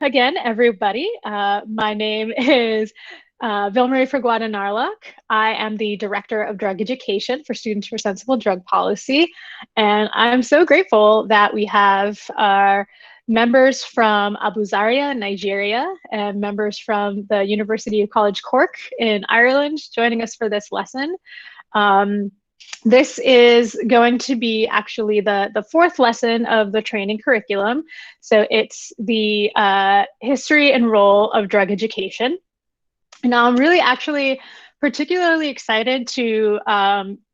again, everybody. My name is Vilmarie Ferguada-Narlock. I am the Director of Drug Education for Students for Sensible Drug Policy. And I'm so grateful that we have our members from Abu Zaria, Nigeria, and members from the University of College Cork in Ireland joining us for this lesson. This is going to be actually the fourth lesson of the training curriculum. So it's the history and role of drug education. Now I'm really actually particularly excited to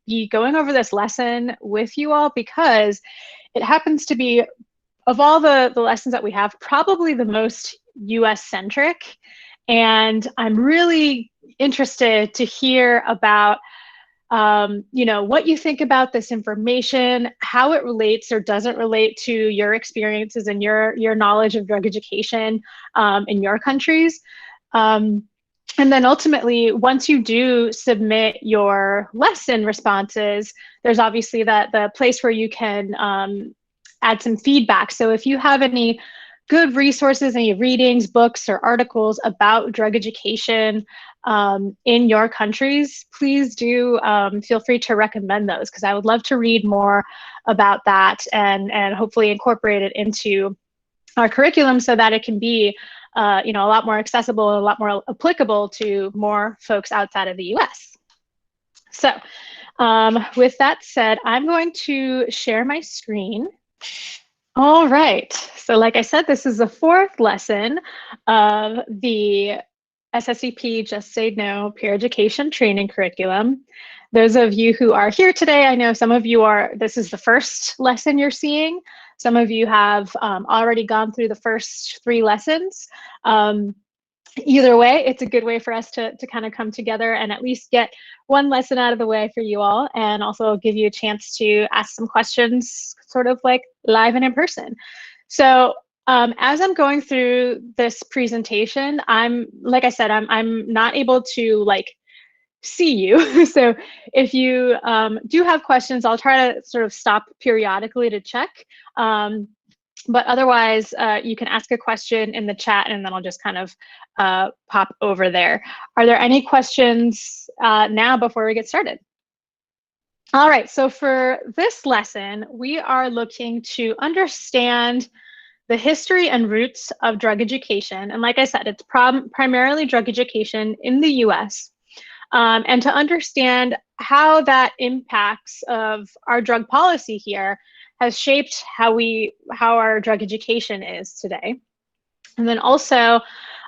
be going over this lesson with you all because it happens to be, of all the lessons that we have, probably the most US centric. And I'm really interested to hear about what you think about this information, how it relates or doesn't relate to your experiences and your knowledge of drug education in your countries. And then ultimately, once you do submit your lesson responses, there's obviously the place where you can add some feedback. So if you have any good resources, any readings, books, or articles about drug education in your countries, please do feel free to recommend those, because I would love to read more about that and hopefully incorporate it into our curriculum so that it can be a lot more accessible and a lot more applicable to more folks outside of the US. So with that said, I'm going to share my screen. All right, so like I said, this is the fourth lesson of the SSDP Just Say No Peer Education Training Curriculum. Those of you who are here today, I know some of you this is the first lesson you're seeing. Some of you have already gone through the first 3 lessons. Either way, it's a good way for us to kind of come together and at least get one lesson out of the way for you all, and also give you a chance to ask some questions sort of like live and in person. So as I'm going through this presentation, like I said, I'm not able to see you. So if you do have questions, I'll try to sort of stop periodically to check. But otherwise, you can ask a question in the chat and then I'll just kind of pop over there. Are there any questions now before we get started? All right, so for this lesson, we are looking to understand the history and roots of drug education. And like I said, it's primarily drug education in the US. And to understand how that impacts of our drug policy here has shaped how our drug education is today. And then also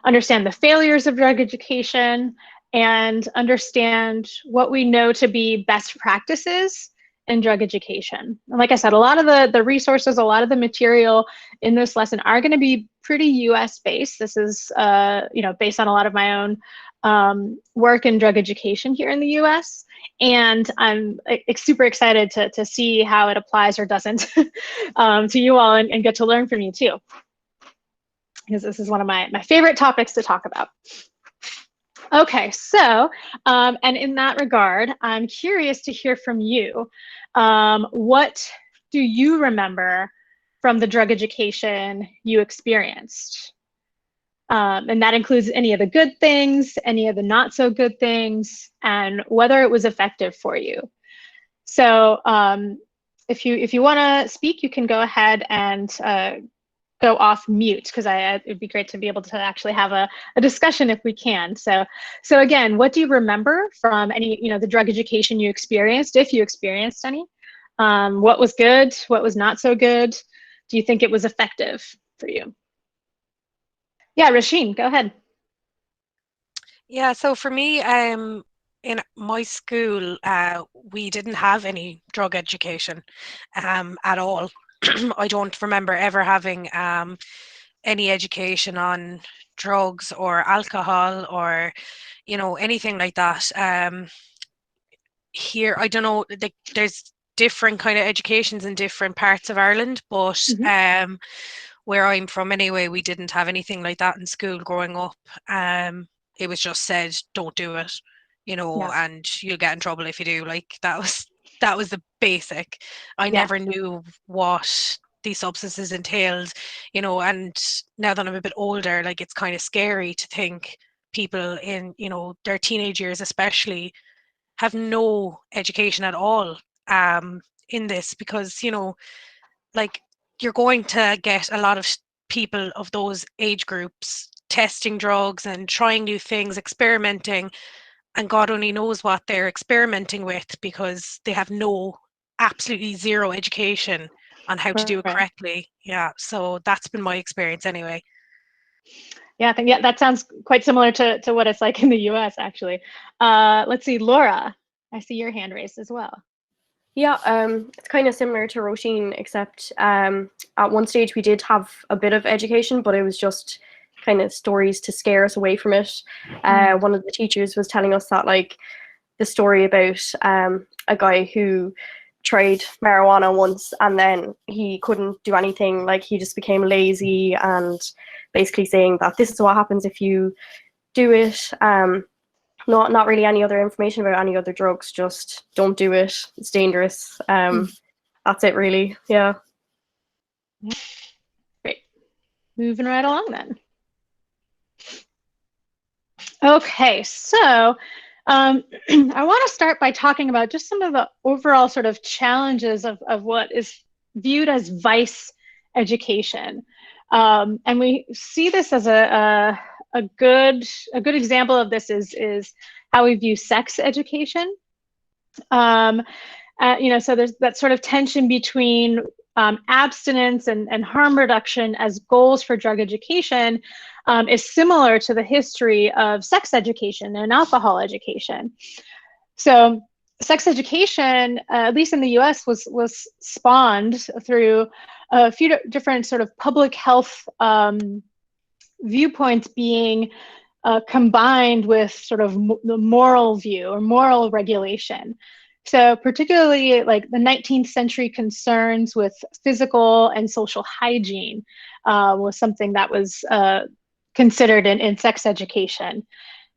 understand the failures of drug education and understand what we know to be best practices in drug education. And like I said, a lot of the resources, a lot of the material in this lesson are going to be pretty US based. This is based on a lot of my own work in drug education here in the US. And I'm super excited to see how it applies or doesn't to you all and get to learn from you too, because this is one of my favorite topics to talk about. Okay, so, and in that regard, I'm curious to hear from you. What do you remember from the drug education you experienced? And that includes any of the good things, any of the not so good things, and whether it was effective for you. So if you want to speak, you can go ahead and go off mute, because it'd be great to be able to actually have a discussion if we can. So again, what do you remember from any, the drug education you experienced, if you experienced any? What was good? What was not so good? Do you think it was effective for you? Yeah, Rasheen, go ahead. Yeah, so for me, in my school, we didn't have any drug education at all. I don't remember ever having any education on drugs or alcohol or, anything like that. Here, I don't know, there's different kind of educations in different parts of Ireland, but where I'm from anyway, we didn't have anything like that in school growing up. It was just said, don't do it, and you'll get in trouble if you do. Like that was the basic. I never knew what these substances entailed, you know. And now that I'm a bit older, like, it's kind of scary to think people in, you know, their teenage years especially have no education at all in this, because, you know, like, you're going to get a lot of people of those age groups testing drugs and trying new things, experimenting, and God only knows what they're experimenting with, because they have absolutely zero education on how to do it Right. correctly. Yeah, so that's been my experience anyway. Yeah, I think, yeah, that sounds quite similar to what it's like in the US, actually. Let's see, Laura, I see your hand raised as well. Yeah, it's kind of similar to Roisin, except at one stage we did have a bit of education, but it was just kind of stories to scare us away from it. One of the teachers was telling us that, like, the story about a guy who tried marijuana once and then he couldn't do anything, like, he just became lazy, and basically saying that this is what happens if you do it. Not really any other information about any other drugs, just don't do it, it's dangerous. That's it, really. Yeah. Great. Moving right along then. Okay, so I want to start by talking about just some of the overall sort of challenges of what is viewed as vice education. And we see this as a good example of this is how we view sex education. You know, so there's that sort of tension between abstinence and harm reduction as goals for drug education is similar to the history of sex education and alcohol education. So sex education, at least in the US, was spawned through a few different sort of public health viewpoints being combined with sort of the moral view or moral regulation. So particularly, like, the 19th century concerns with physical and social hygiene was something that was considered in sex education.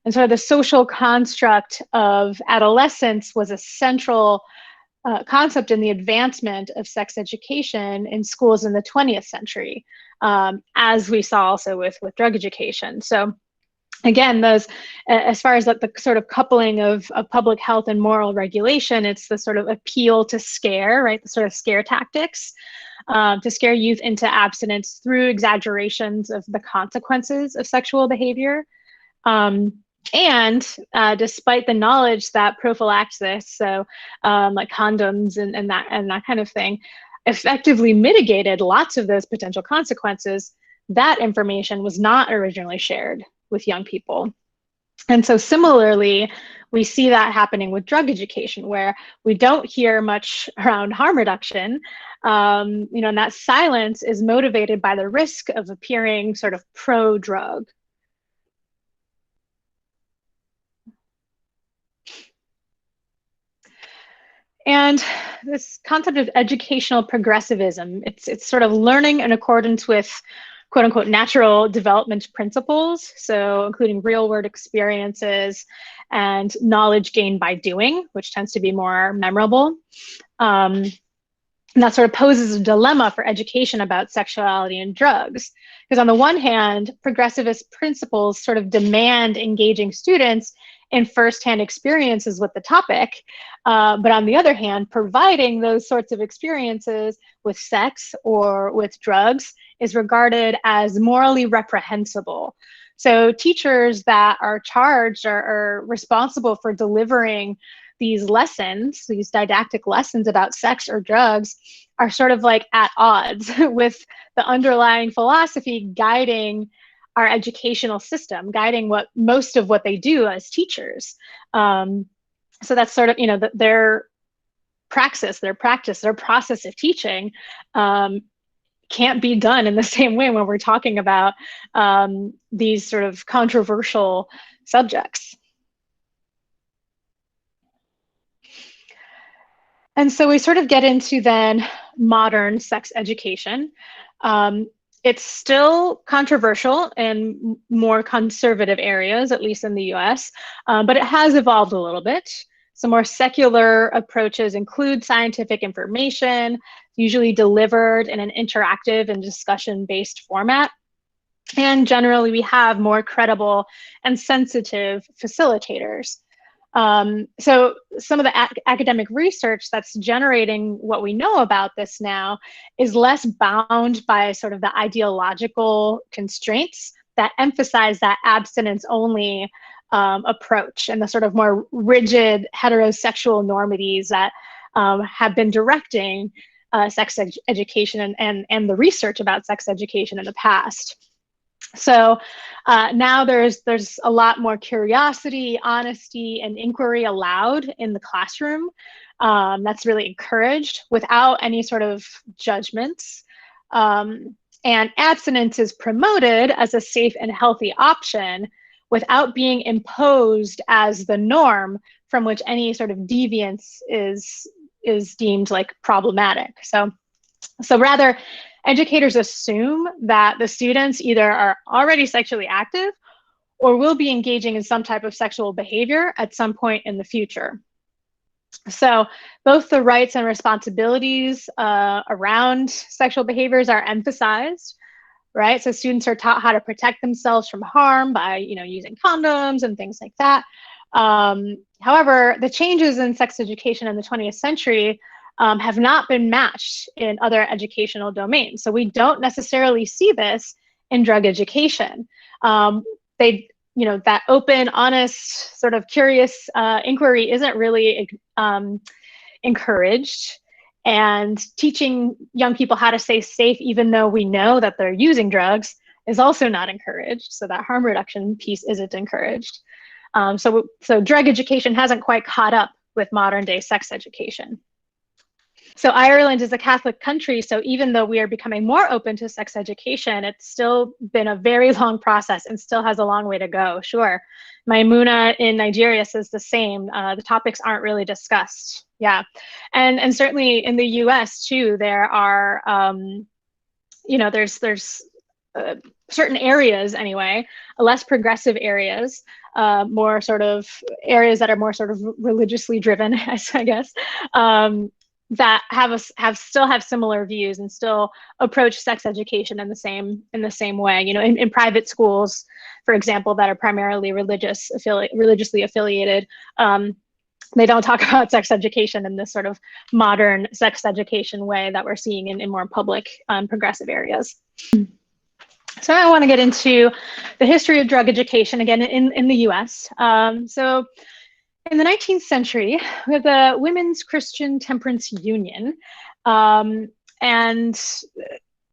And so the social construct of adolescence was a central concept in the advancement of sex education in schools in the 20th century, as we saw also with drug education. So again, those, as far as the sort of coupling of public health and moral regulation, it's the sort of appeal to scare, right? The sort of scare tactics to scare youth into abstinence through exaggerations of the consequences of sexual behavior. And despite the knowledge that prophylaxis, so like condoms and that kind of thing, effectively mitigated lots of those potential consequences, that information was not originally shared with young people. And so similarly, we see that happening with drug education, where we don't hear much around harm reduction, you know, and that silence is motivated by the risk of appearing sort of pro-drug. And this concept of educational progressivism, it's sort of learning in accordance with quote unquote natural development principles, so including real world experiences and knowledge gained by doing, which tends to be more memorable. And that sort of poses a dilemma for education about sexuality and drugs. Because on the one hand, progressivist principles sort of demand engaging students in firsthand experiences with the topic. But on the other hand, providing those sorts of experiences with sex or with drugs is regarded as morally reprehensible. So teachers that are charged are responsible for delivering these lessons, these didactic lessons about sex or drugs, are sort of like at odds with the underlying philosophy guiding our educational system, guiding most of what they do as teachers. So that's sort of, you know, their praxis, their process of teaching can't be done in the same way when we're talking about these sort of controversial subjects. And so we sort of get into then modern sex education. It's still controversial in more conservative areas, at least in the US, but it has evolved a little bit. Some more secular approaches include scientific information, usually delivered in an interactive and discussion-based format. And generally, we have more credible and sensitive facilitators. So some of the academic research that's generating what we know about this now is less bound by sort of the ideological constraints that emphasize that abstinence-only approach and the sort of more rigid heterosexual normities that have been directing sex education and the research about sex education in the past. So now there's a lot more curiosity, honesty, and inquiry allowed in the classroom. That's really encouraged without any sort of judgments. And abstinence is promoted as a safe and healthy option without being imposed as the norm from which any sort of deviance is deemed like problematic. So rather, educators assume that the students either are already sexually active or will be engaging in some type of sexual behavior at some point in the future. So both the rights and responsibilities around sexual behaviors are emphasized, right? So students are taught how to protect themselves from harm by, using condoms and things like that. However, the changes in sex education in the 20th century have not been matched in other educational domains. So we don't necessarily see this in drug education. That open, honest, sort of curious inquiry isn't really encouraged. And teaching young people how to stay safe, even though we know that they're using drugs, is also not encouraged. So that harm reduction piece isn't encouraged. So drug education hasn't quite caught up with modern day sex education. So Ireland is a Catholic country, so even though we are becoming more open to sex education, it's still been a very long process and still has a long way to go, sure. Maimuna in Nigeria says the same. The topics aren't really discussed, yeah. And certainly in the US too, there are, there's certain areas anyway, less progressive areas, more sort of areas that are more sort of religiously driven, I guess, that still have similar views and still approach sex education in the same way. In private schools, for example, that are primarily religiously affiliated, they don't talk about sex education in this sort of modern sex education way that we're seeing in more public, progressive areas. So I want to get into the history of drug education again in the US. So in the 19th century, we have the Women's Christian Temperance Union, and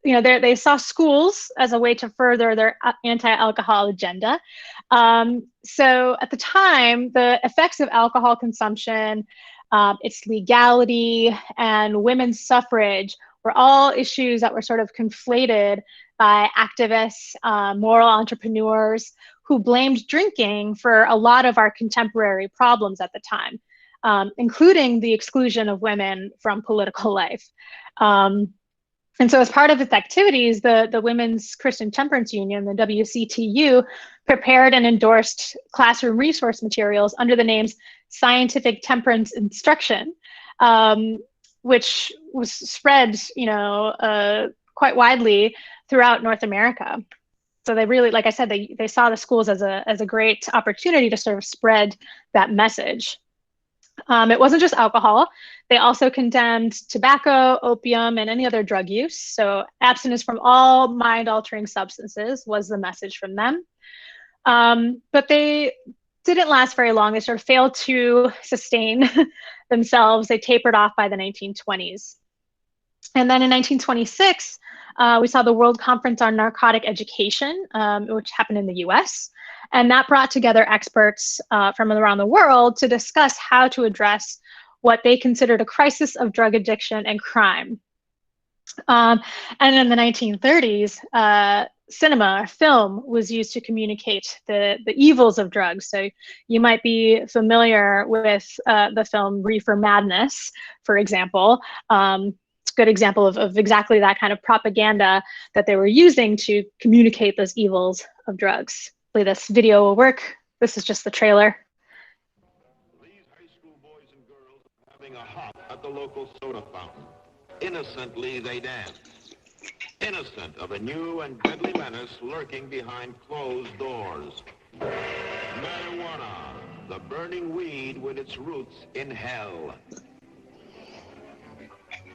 they saw schools as a way to further their anti-alcohol agenda. So at the time, the effects of alcohol consumption, its legality, and women's suffrage were all issues that were sort of conflated by activists, moral entrepreneurs, who blamed drinking for a lot of our contemporary problems at the time, including the exclusion of women from political life. And so as part of its activities, the Women's Christian Temperance Union, the WCTU, prepared and endorsed classroom resource materials under the names Scientific Temperance Instruction, which was spread, quite widely throughout North America. So they really, like I said, they saw the schools as a great opportunity to sort of spread that message. It wasn't just alcohol. They also condemned tobacco, opium, and any other drug use. So abstinence from all mind-altering substances was the message from them. But they didn't last very long. They sort of failed to sustain themselves. They tapered off by the 1920s. And then in 1926, we saw the World Conference on Narcotic Education, which happened in the US. And that brought together experts from around the world to discuss how to address what they considered a crisis of drug addiction and crime. And in the 1930s, cinema, film, was used to communicate the evils of drugs. So you might be familiar with the film Reefer Madness, for example. It's a good example of exactly that kind of propaganda that they were using to communicate those evils of drugs. Hopefully this video will work. This is just the trailer. These high school boys the local soda fountain. Innocently they dance, innocent of a new and deadly menace lurking behind closed doors. Marijuana, the burning weed with its roots in hell.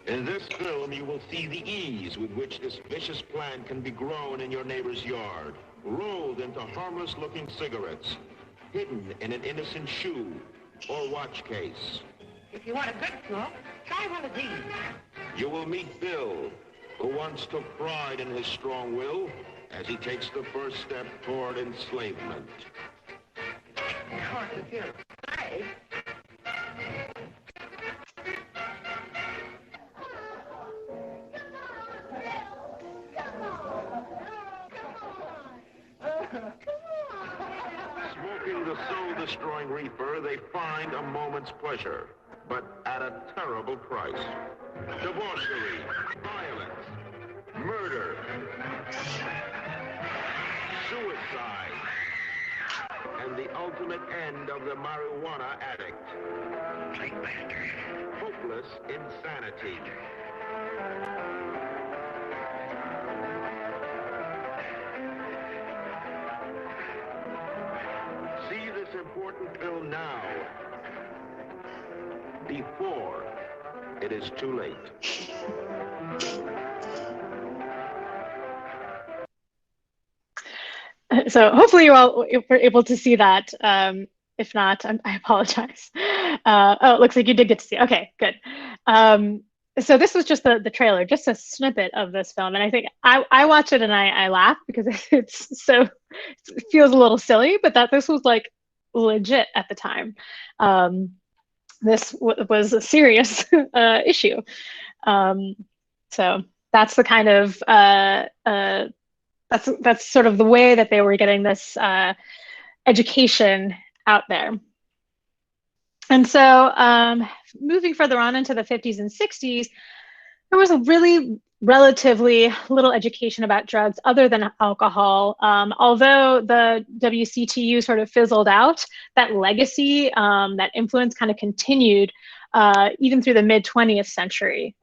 In this film, you will see the ease with which this vicious plant can be grown in your neighbor's yard, rolled into harmless-looking cigarettes, hidden in an innocent shoe or watch case. If you want a good smoke, try one of these. You will meet Bill, who once took pride in his strong will as he takes the first step toward enslavement. Of course, if you're afraid. Smoking the soul-destroying reefer, they find a moment's pleasure, but at a terrible price. Debauchery, violence, murder, suicide, and the ultimate end of the marijuana addict. Hopeless insanity. See this important film now, before it is too late. So hopefully you all were able to see that. If not, I apologize. Oh, it looks like you did get to see it. Okay, good. So this was just the trailer, just a snippet of this film. And I think I watch it and I laugh because it feels a little silly, but this was like legit at the time. This was a serious issue. So that's the kind of, that's sort of the way that they were getting this education out there. And so moving further on into the 50s and 60s, there was a really relatively little education about drugs other than alcohol. Although the WCTU sort of fizzled out, that legacy, that influence kind of continued even through the mid-20th century,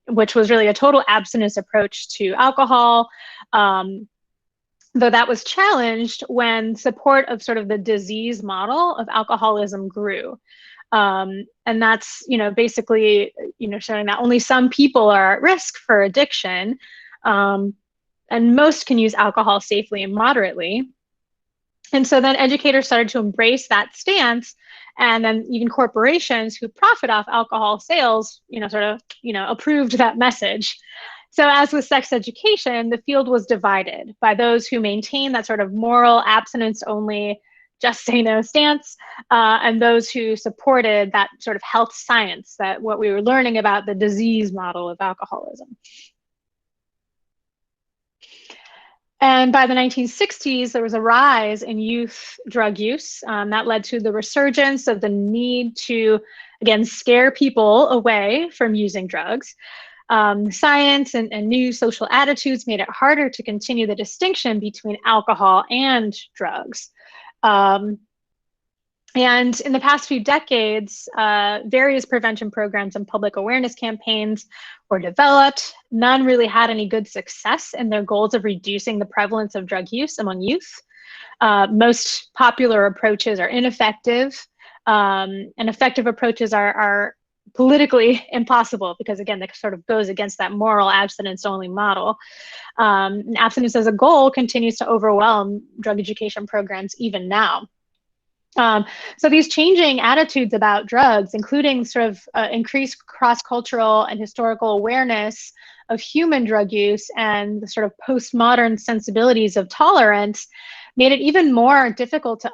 which was really a total abstinence approach to alcohol. Though that was challenged when support of sort of the disease model of alcoholism grew. And that's, basically, showing that only some people are at risk for addiction, and most can use alcohol safely and moderately. And so then educators started to embrace that stance, and then even corporations who profit off alcohol sales, approved that message. So as with sex education, the field was divided by those who maintain that sort of moral abstinence only, just say no stance, and those who supported that sort of health science, that what we were learning about the disease model of alcoholism. And by the 1960s, there was a rise in youth drug use that led to the resurgence of the need to, again, scare people away from using drugs. Science and new social attitudes made it harder to continue the distinction between alcohol and drugs. And in the past few decades, various prevention programs and public awareness campaigns were developed. None really had any good success in their goals of reducing the prevalence of drug use among youth. Most popular approaches are ineffective, and effective approaches are politically impossible because, again, that sort of goes against that moral abstinence only model. And abstinence as a goal continues to overwhelm drug education programs even now. So these changing attitudes about drugs, including sort of increased cross-cultural and historical awareness of human drug use and the sort of postmodern sensibilities of tolerance, made it even more difficult to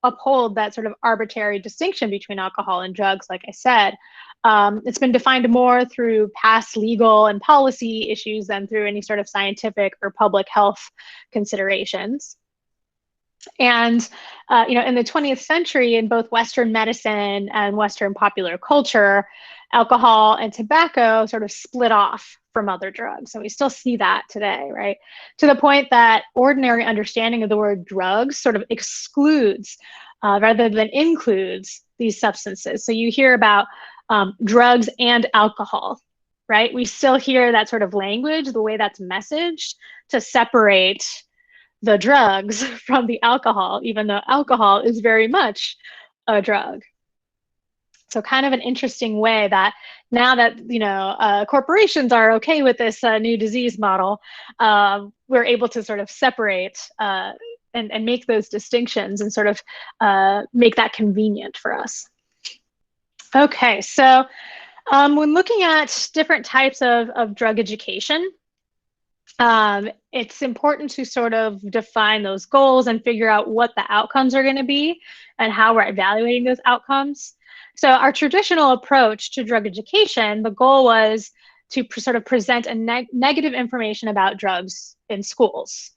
uphold that sort of arbitrary distinction between alcohol and drugs, like I said. It's been defined more through past legal and policy issues than through any sort of scientific or public health considerations. And, in the 20th century, in both Western medicine and Western popular culture, alcohol and tobacco sort of split off from other drugs. And we still see that today, right? To the point that ordinary understanding of the word drugs sort of excludes rather than includes these substances. So you hear about drugs and alcohol, right? We still hear that sort of language, the way that's messaged, to separate the drugs from the alcohol, even though alcohol is very much a drug. So kind of an interesting way that now that, corporations are okay with this new disease model, we're able to sort of separate and make those distinctions and sort of make that convenient for us. Okay, so when looking at different types of drug education, it's important to sort of define those goals and figure out what the outcomes are going to be and how we're evaluating those outcomes. So our traditional approach to drug education, the goal was to sort of present a negative information about drugs in schools,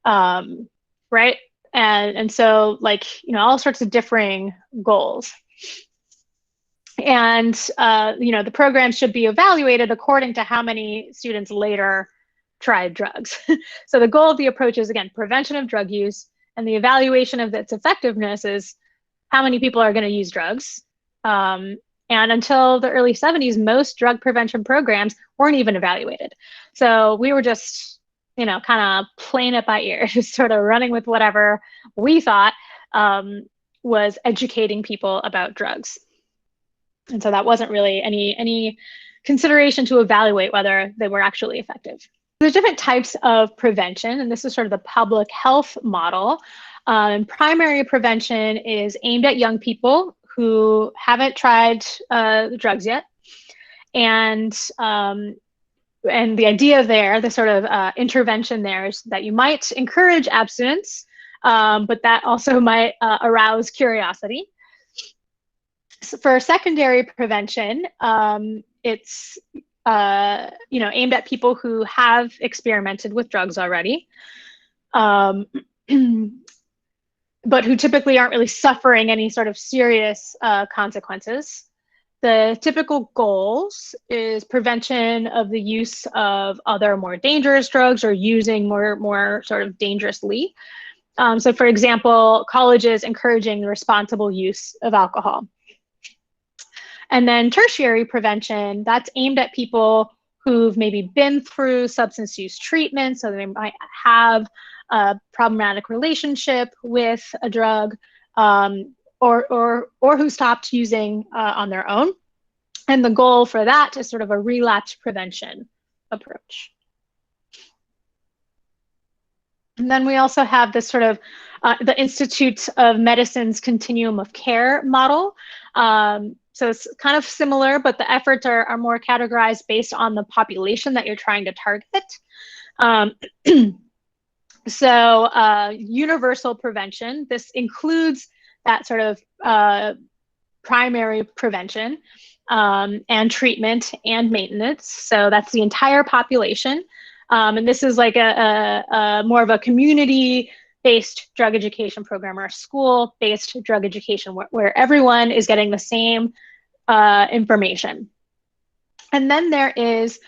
right? And so all sorts of differing goals. And, the program should be evaluated according to how many students later tried drugs. So the goal of the approach is, again, prevention of drug use, and the evaluation of its effectiveness is how many people are going to use drugs. And until the early 70s, most drug prevention programs weren't even evaluated. So we were just, kind of playing it by ear, just sort of running with whatever we thought was educating people about drugs. And so that wasn't really any consideration to evaluate whether they were actually effective. There's different types of prevention, and this is sort of the public health model. Primary prevention is aimed at young people who haven't tried the drugs yet. And the idea there, the sort of intervention there, is that you might encourage abstinence, but that also might arouse curiosity. So for secondary prevention, it's aimed at people who have experimented with drugs already, but who typically aren't really suffering any sort of serious consequences. The typical goals is prevention of the use of other more dangerous drugs or using more sort of dangerously. So for example, colleges encouraging the responsible use of alcohol. And then tertiary prevention, that's aimed at people who've maybe been through substance use treatment, so they might have a problematic relationship with a drug, or who stopped using on their own. And the goal for that is sort of a relapse prevention approach. And then we also have this sort of the Institute of Medicine's Continuum of Care model. So it's kind of similar, but the efforts are more categorized based on the population that you're trying to target. So universal prevention, this includes that sort of primary prevention and treatment and maintenance. So that's the entire population. And this is like a more of a community-based drug education program, or a school-based drug education where everyone is getting the same information. And then there is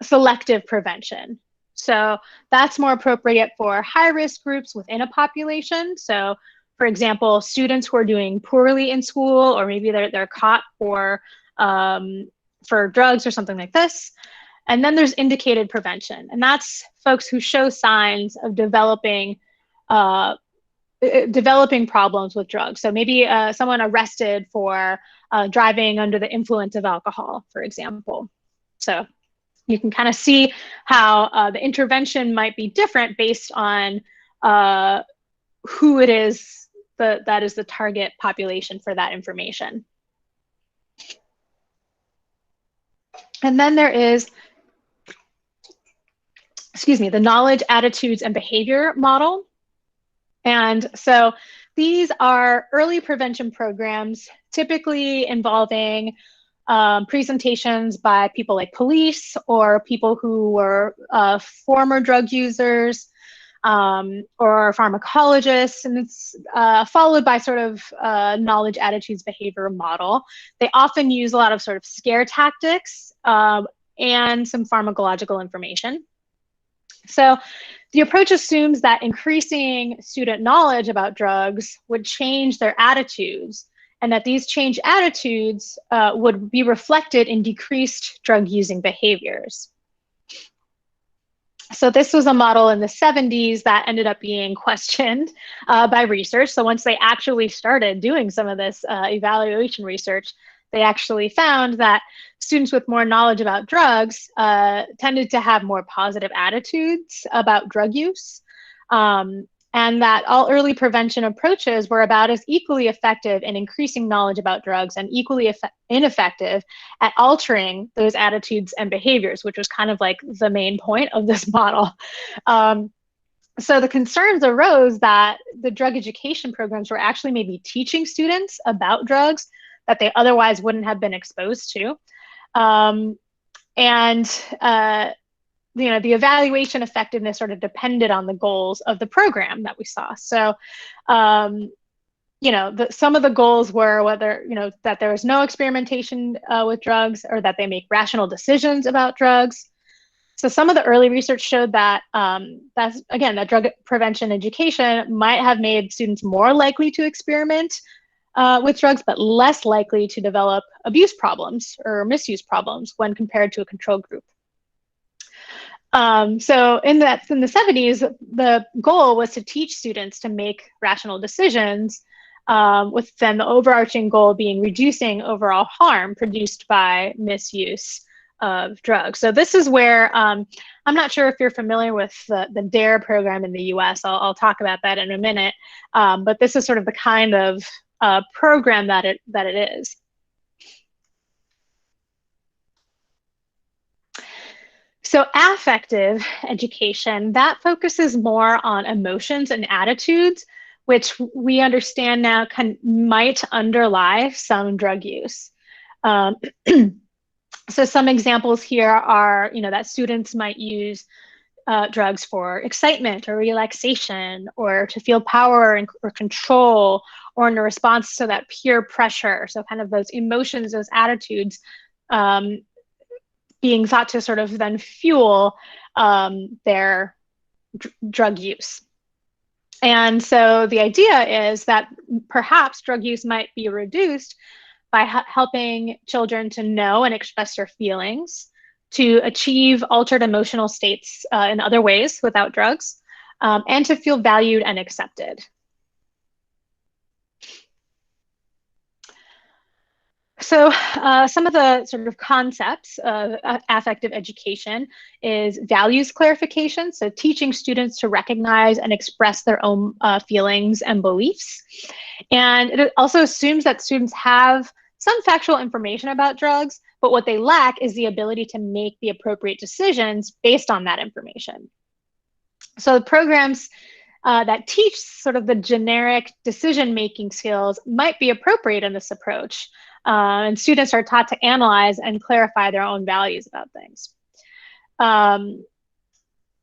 selective prevention. So that's more appropriate for high-risk groups within a population. So for example, students who are doing poorly in school, or maybe they're caught for drugs or something like this. And then there's indicated prevention, and that's folks who show signs of developing problems with drugs. So maybe someone arrested for driving under the influence of alcohol, for example. So you can kind of see how the intervention might be different based on who it is that is the target population for that information. And then there is, the knowledge, attitudes, and behavior model. And so these are early prevention programs, typically involving presentations by people like police or people who were former drug users or pharmacologists, and it's followed by sort of knowledge, attitudes, behavior model. They often use a lot of sort of scare tactics and some pharmacological information. So the approach assumes that increasing student knowledge about drugs would change their attitudes and that these changed attitudes would be reflected in decreased drug-using behaviors. So this was a model in the 70s that ended up being questioned by research. So once they actually started doing some of this evaluation research, they actually found that students with more knowledge about drugs tended to have more positive attitudes about drug use, and that all early prevention approaches were about as equally effective in increasing knowledge about drugs and equally ineffective at altering those attitudes and behaviors, which was kind of like the main point of this model. So the concerns arose that the drug education programs were actually maybe teaching students about drugs that they otherwise wouldn't have been exposed to. The evaluation effectiveness sort of depended on the goals of the program that we saw. So, some of the goals were whether, that there was no experimentation with drugs, or that they make rational decisions about drugs. So some of the early research showed that, that drug prevention education might have made students more likely to experiment with drugs, but less likely to develop abuse problems or misuse problems when compared to a control group. So in the 70s, the goal was to teach students to make rational decisions, with then the overarching goal being reducing overall harm produced by misuse of drugs. So this is where, I'm not sure if you're familiar with the DARE program in the US. I'll talk about that in a minute. But this is sort of the kind of program that it is. So affective education, that focuses more on emotions and attitudes, which we understand now might underlie some drug use. So some examples here are, that students might use drugs for excitement or relaxation, or to feel power or control, or in a response to that peer pressure. So kind of those emotions, those attitudes, being thought to sort of then fuel their drug use. And so the idea is that perhaps drug use might be reduced by helping children to know and express their feelings, to achieve altered emotional states in other ways without drugs, and to feel valued and accepted. So some of the sort of concepts of affective education is values clarification. So teaching students to recognize and express their own feelings and beliefs. And it also assumes that students have some factual information about drugs, but what they lack is the ability to make the appropriate decisions based on that information. So the programs that teach sort of the generic decision-making skills might be appropriate in this approach. And students are taught to analyze and clarify their own values about things.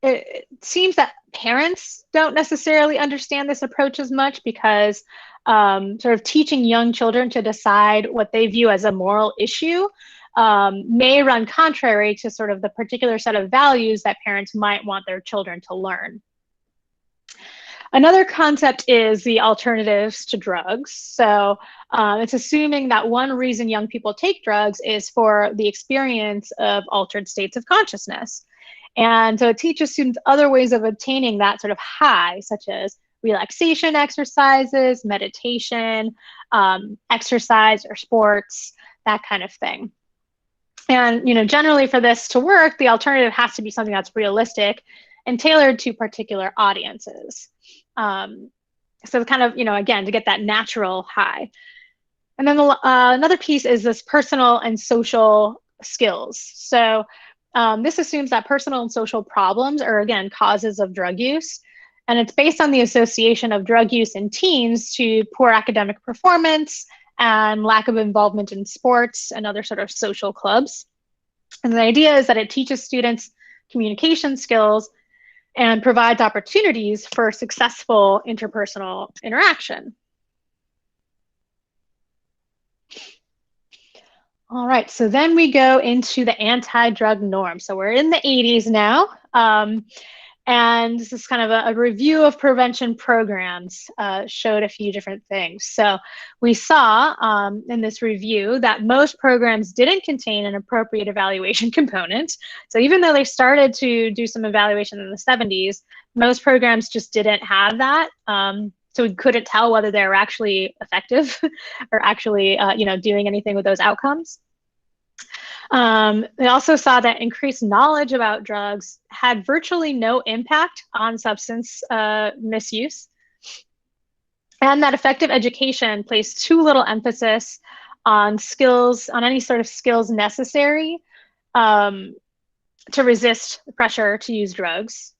It seems that parents don't necessarily understand this approach as much, because sort of teaching young children to decide what they view as a moral issue may run contrary to sort of the particular set of values that parents might want their children to learn. Another concept is the alternatives to drugs. So it's assuming that one reason young people take drugs is for the experience of altered states of consciousness. And so it teaches students other ways of obtaining that sort of high, such as relaxation exercises, meditation, exercise or sports, that kind of thing. And generally for this to work, the alternative has to be something that's realistic and tailored to particular audiences. So kind of, again, to get that natural high. And then another piece is this personal and social skills. So this assumes that personal and social problems are, again, causes of drug use. And it's based on the association of drug use in teens to poor academic performance and lack of involvement in sports and other sort of social clubs. And the idea is that it teaches students communication skills and provides opportunities for successful interpersonal interaction. All right, so then we go into the anti-drug norm. So we're in the 80s now. And this is kind of a review of prevention programs, showed a few different things. So we saw in this review that most programs didn't contain an appropriate evaluation component. So even though they started to do some evaluation in the 70s, most programs just didn't have that. So we couldn't tell whether they were actually effective or actually doing anything with those outcomes. They also saw that increased knowledge about drugs had virtually no impact on substance misuse, and that effective education placed too little emphasis on skills, on any sort of skills necessary to resist the pressure to use drugs.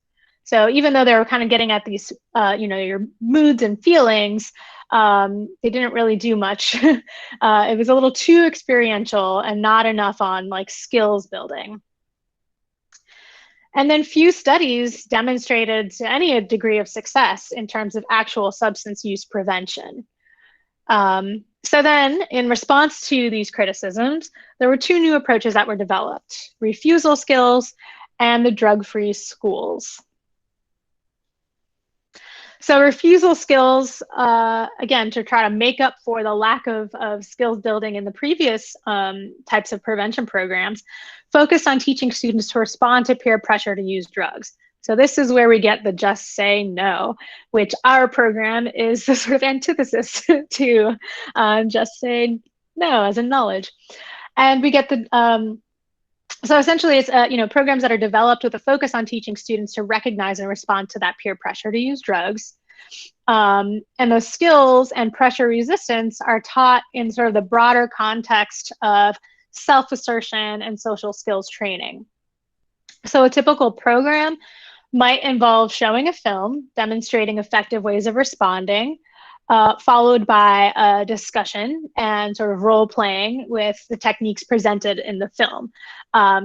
So even though they were kind of getting at these, your moods and feelings, they didn't really do much. It was a little too experiential and not enough on like skills building. And then few studies demonstrated to any degree of success in terms of actual substance use prevention. So then, in response to these criticisms, there were two new approaches that were developed: refusal skills and the drug-free schools. So refusal skills, again, to try to make up for the lack of skills building in the previous types of prevention programs, focused on teaching students to respond to peer pressure to use drugs. So this is where we get the just say no, which our program is the sort of antithesis to just say no as in knowledge. And we get the, so essentially it's, programs that are developed with a focus on teaching students to recognize and respond to that peer pressure to use drugs. And those skills and pressure resistance are taught in sort of the broader context of self-assertion and social skills training. So a typical program might involve showing a film demonstrating effective ways of responding, followed by a discussion and sort of role playing with the techniques presented in the film.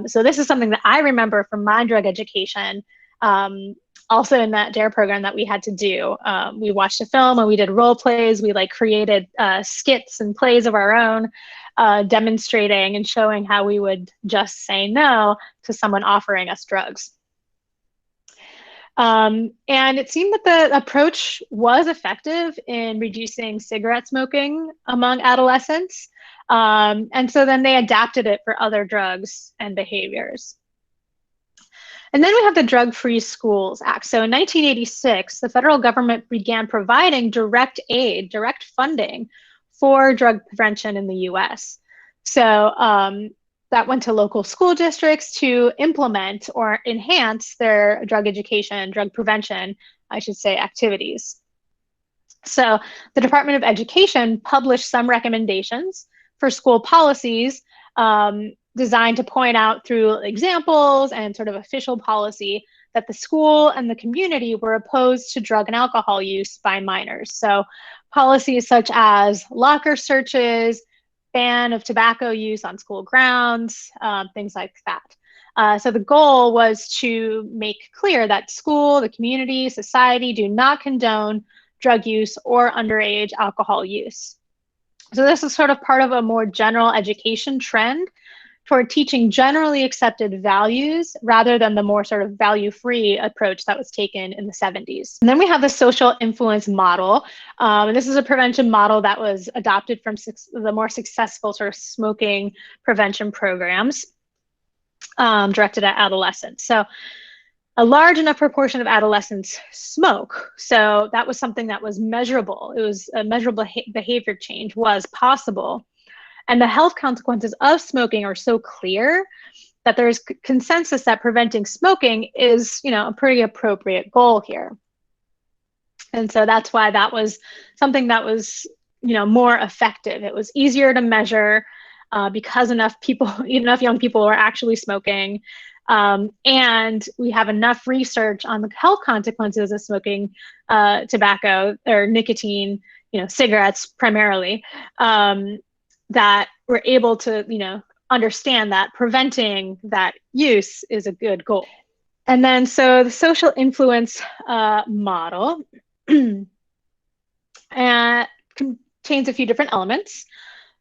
So this is something that I remember from my drug education. Also in that DARE program that we had to do, we watched a film and we did role plays. We like created skits and plays of our own, demonstrating and showing how we would just say no to someone offering us drugs. And it seemed that the approach was effective in reducing cigarette smoking among adolescents. And so then they adapted it for other drugs and behaviors. And then we have the Drug-Free Schools Act. So in 1986, the federal government began providing direct aid, direct funding for drug prevention in the US. So that went to local school districts to implement or enhance their drug education, drug prevention, I should say, activities. So the Department of Education published some recommendations for school policies designed to point out through examples and sort of official policy that the school and the community were opposed to drug and alcohol use by minors. So policies such as locker searches, ban of tobacco use on school grounds, things like that. So the goal was to make clear that school, the community, society do not condone drug use or underage alcohol use. So this is sort of part of a more general education trend toward teaching generally accepted values rather than the more sort of value-free approach that was taken in the 70s. And then we have the social influence model. And this is a prevention model that was adopted from the more successful sort of smoking prevention programs directed at adolescents. So a large enough proportion of adolescents smoke. So that was something that was measurable. It was a measurable behavior change was possible. And the health consequences of smoking are so clear that there's consensus that preventing smoking is, a pretty appropriate goal here. And so that's why that was something that was, more effective. It was easier to measure because enough young people were actually smoking. And we have enough research on the health consequences of smoking tobacco or nicotine, cigarettes primarily, that we're able to, understand that preventing that use is a good goal. And then so the social influence model contains a few different elements.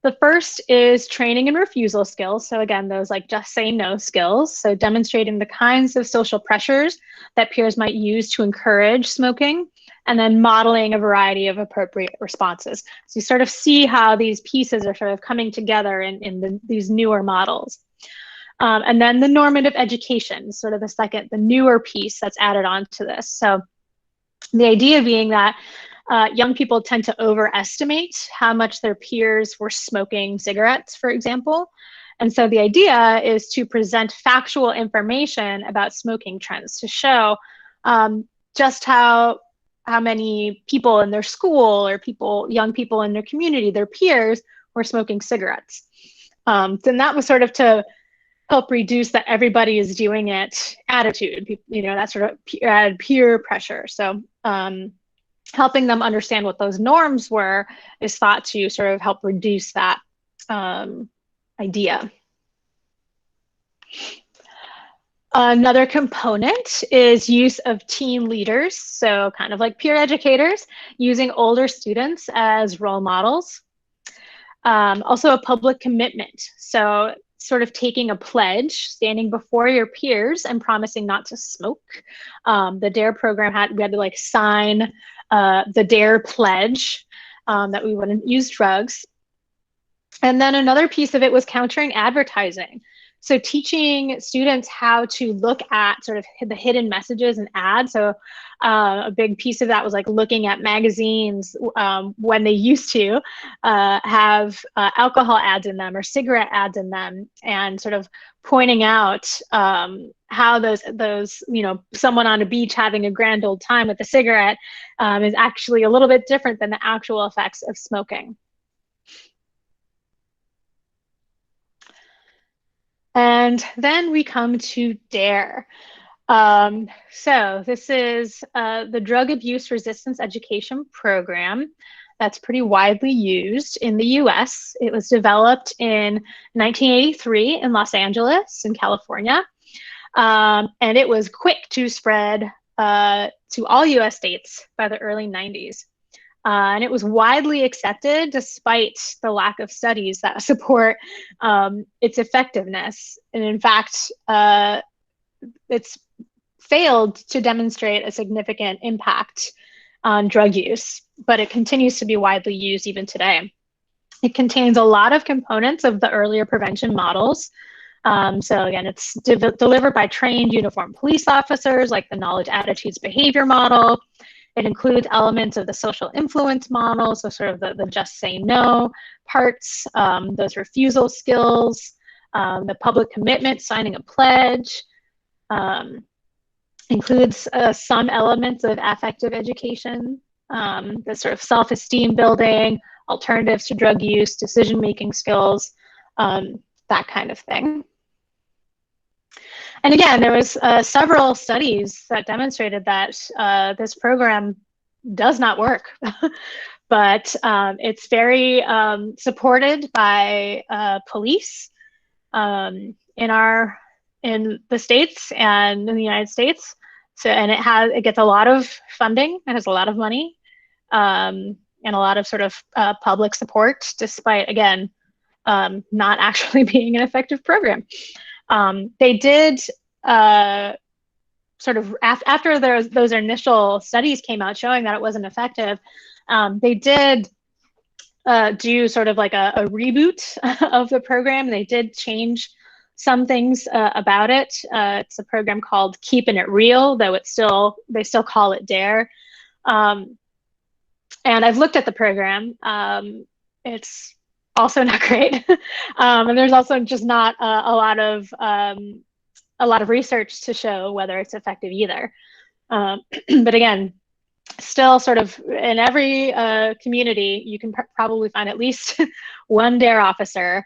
The first is training and refusal skills. So again, those like just say no skills. So demonstrating the kinds of social pressures that peers might use to encourage smoking, and then modeling a variety of appropriate responses. So you sort of see how these pieces are sort of coming together in these newer models. And then the normative education, sort of the newer piece that's added on to this. So the idea being that young people tend to overestimate how much their peers were smoking cigarettes, for example. And so the idea is to present factual information about smoking trends to show just how many people in their school or young people in their community, their peers, were smoking cigarettes. Then that was sort of to help reduce that everybody is doing it attitude, that sort of peer pressure. So helping them understand what those norms were is thought to sort of help reduce that idea. Another component is use of teen leaders, so kind of like peer educators, using older students as role models. Also a public commitment, so sort of taking a pledge, standing before your peers and promising not to smoke. The DARE program we had to like sign the DARE pledge that we wouldn't use drugs. And then another piece of it was countering advertising. So teaching students how to look at sort of the hidden messages and ads. So a big piece of that was like looking at magazines when they used to have alcohol ads in them or cigarette ads in them, and sort of pointing out how those someone on a beach having a grand old time with a cigarette is actually a little bit different than the actual effects of smoking. And then we come to DARE. So this is the Drug Abuse Resistance Education Program that's pretty widely used in the US. It was developed in 1983 in Los Angeles in California. And it was quick to spread to all US states by the early 90s. And it was widely accepted despite the lack of studies that support its effectiveness. And in fact, it's failed to demonstrate a significant impact on drug use, but it continues to be widely used even today. It contains a lot of components of the earlier prevention models. So again, it's delivered by trained uniformed police officers, like the knowledge, attitudes, behavior model. It includes elements of the social influence model, so sort of the just say no parts, those refusal skills, the public commitment, signing a pledge, includes some elements of affective education, the sort of self-esteem building, alternatives to drug use, decision-making skills, that kind of thing. And again, there was several studies that demonstrated that this program does not work, but it's very supported by police in the States and in the United States. So, and it gets a lot of funding, it has a lot of money, and a lot of sort of public support, despite, again, not actually being an effective program. They did sort of after those initial studies came out showing that it wasn't effective, they did do sort of like a reboot of the program. They did change some things about it. It's a program called Keeping It Real, though they still call it DARE. And I've looked at the program. It's also not great. And there's also just not a lot of research to show whether it's effective either. But again, still sort of in every community, you can probably find at least one DARE officer.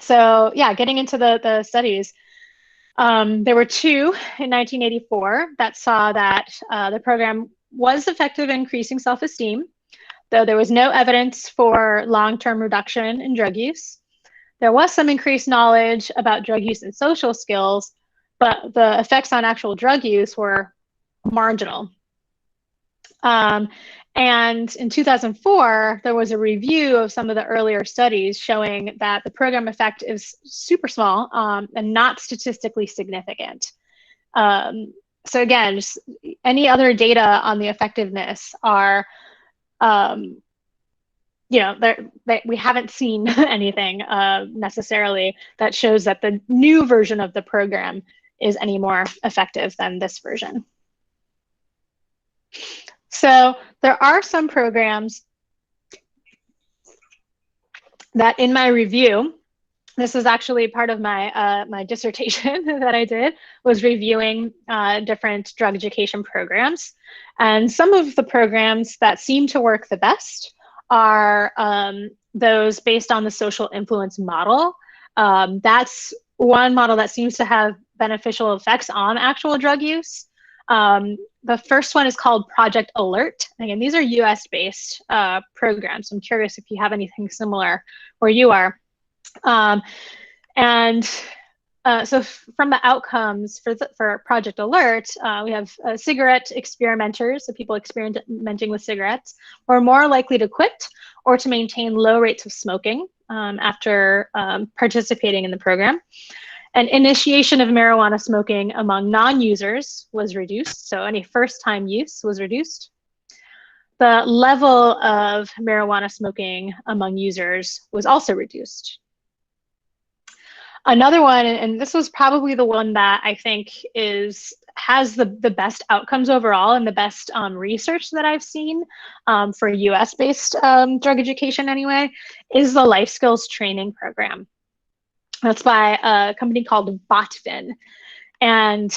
So yeah, getting into the studies, there were two in 1984 that saw that the program was effective in increasing self-esteem, though there was no evidence for long-term reduction in drug use. There was some increased knowledge about drug use and social skills, but the effects on actual drug use were marginal. And in 2004, there was a review of some of the earlier studies showing that the program effect is super small and not statistically significant. So again, just any other data on the effectiveness are, we haven't seen anything necessarily that shows that the new version of the program is any more effective than this version. So there are some programs that in my review, this is actually part of my my dissertation that I did, was reviewing different drug education programs. And some of the programs that seem to work the best are those based on the social influence model. That's one model that seems to have beneficial effects on actual drug use. The first one is called Project Alert. Again, these are US-based programs. I'm curious if you have anything similar where you are. So from the outcomes for Project Alert, we have cigarette experimenters, so people experimenting with cigarettes, were more likely to quit or to maintain low rates of smoking after participating in the program. And initiation of marijuana smoking among non-users was reduced, so any first-time use was reduced. The level of marijuana smoking among users was also reduced. Another one, and this was probably the one that I think has the best outcomes overall and the best research that I've seen for US-based drug education anyway, is the Life Skills Training Program. That's by a company called Botvin. And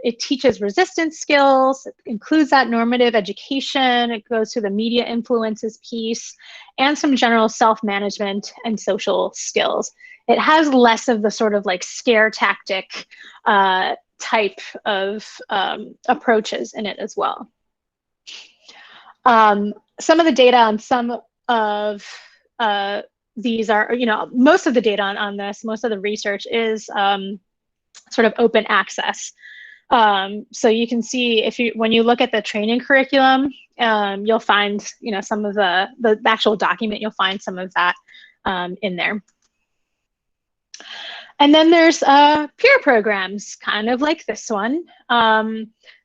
it teaches resistance skills, it includes that normative education, it goes through the media influences piece, and some general self-management and social skills. It has less of the sort of like scare tactic type of approaches in it as well. Some of the data on some of these are, most of the data on this, most of the research is sort of open access. So you can see when you look at the training curriculum, you'll find, some of the actual document, you'll find some of that in there. And then there's peer programs, kind of like this one.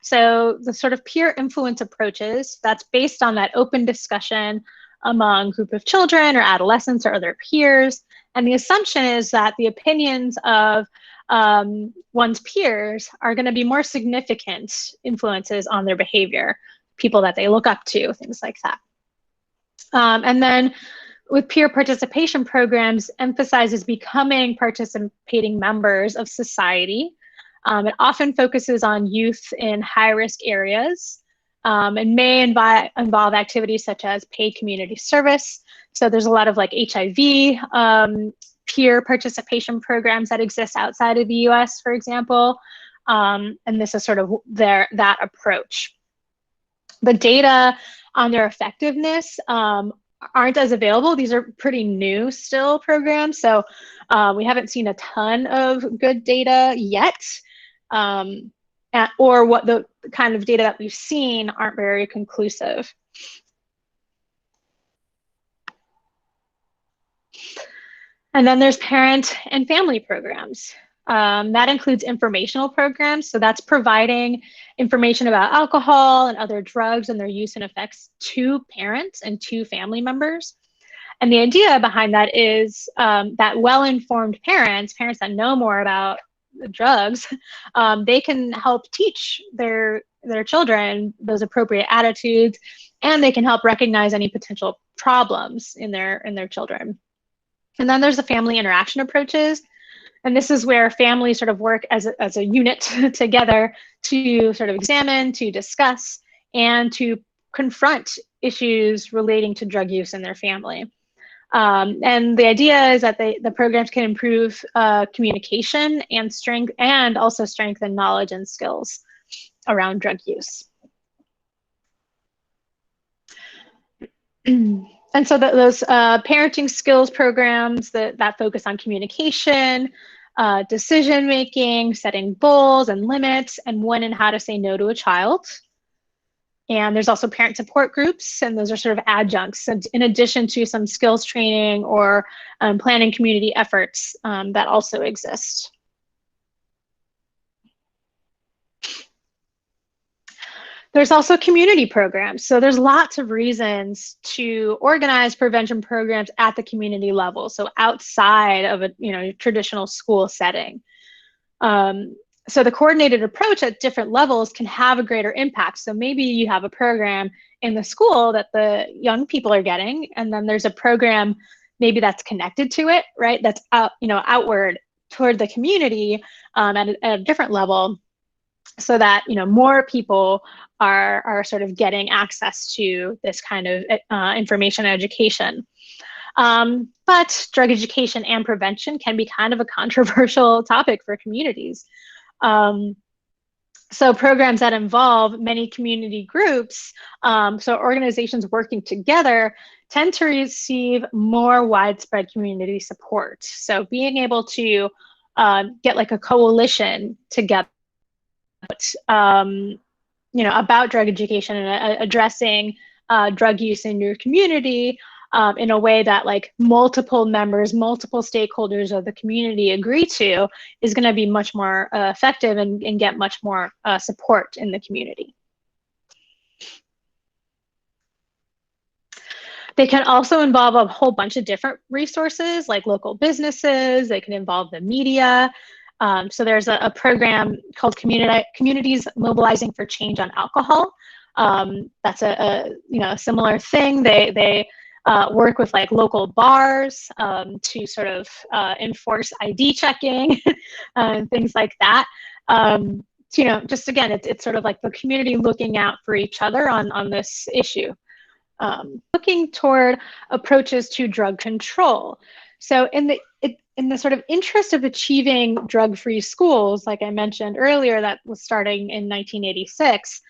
So the sort of peer influence approaches, that's based on that open discussion among a group of children or adolescents or other peers. And the assumption is that the opinions of one's peers are going to be more significant influences on their behavior, people that they look up to, things like that. And then with peer participation programs, emphasizes becoming participating members of society. It often focuses on youth in high-risk areas and may involve activities such as paid community service. So there's a lot of like HIV peer participation programs that exist outside of the US, for example. And this is sort of that approach. The data on their effectiveness aren't as available. These are pretty new still programs, so we haven't seen a ton of good data yet, or what the kind of data that we've seen aren't very conclusive. And then there's parent and family programs. That includes informational programs. So that's providing information about alcohol and other drugs and their use and effects to parents and to family members. And the idea behind that is that well-informed parents that know more about the drugs, they can help teach their children those appropriate attitudes, and they can help recognize any potential problems in their children. And then there's the family interaction approaches. And this is where families sort of work as a unit together to sort of examine, to discuss, and to confront issues relating to drug use in their family. And the idea is that the programs can improve communication and also strengthen knowledge and skills around drug use. And so those parenting skills programs that focus on communication, decision-making, setting goals and limits, and when and how to say no to a child. And there's also parent support groups, and those are sort of adjuncts in addition to some skills training or planning community efforts that also exist. There's also community programs. So there's lots of reasons to organize prevention programs at the community level, so outside of a traditional school setting. So the coordinated approach at different levels can have a greater impact. So maybe you have a program in the school that the young people are getting, and then there's a program maybe that's connected to it, right? That's outward toward the community at a different level, so that more people are sort of getting access to this kind of information and education. But drug education and prevention can be kind of a controversial topic for communities. So programs that involve many community groups, so organizations working together, tend to receive more widespread community support. So being able to get like a coalition together about drug education and addressing drug use in your community in a way that like multiple members, multiple stakeholders of the community agree to, is going to be much more effective and get much more support in the community. They can also involve a whole bunch of different resources like local businesses. They can involve the media. So there's a program called Communities Mobilizing for Change on Alcohol. That's a similar thing. They work with like local bars to sort of enforce ID checking and things like that. Just again, it's sort of like the community looking out for each other on this issue. Looking toward approaches to drug control. So in the sort of interest of achieving drug-free schools, like I mentioned earlier, that was starting in 1986,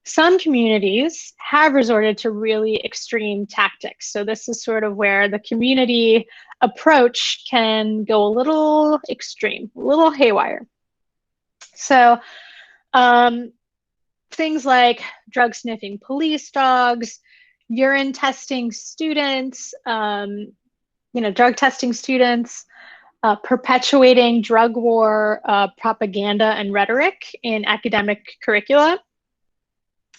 some communities have resorted to really extreme tactics. So this is sort of where the community approach can go a little extreme, a little haywire. So things like drug sniffing police dogs, urine testing students, drug testing students, perpetuating drug war propaganda and rhetoric in academic curricula,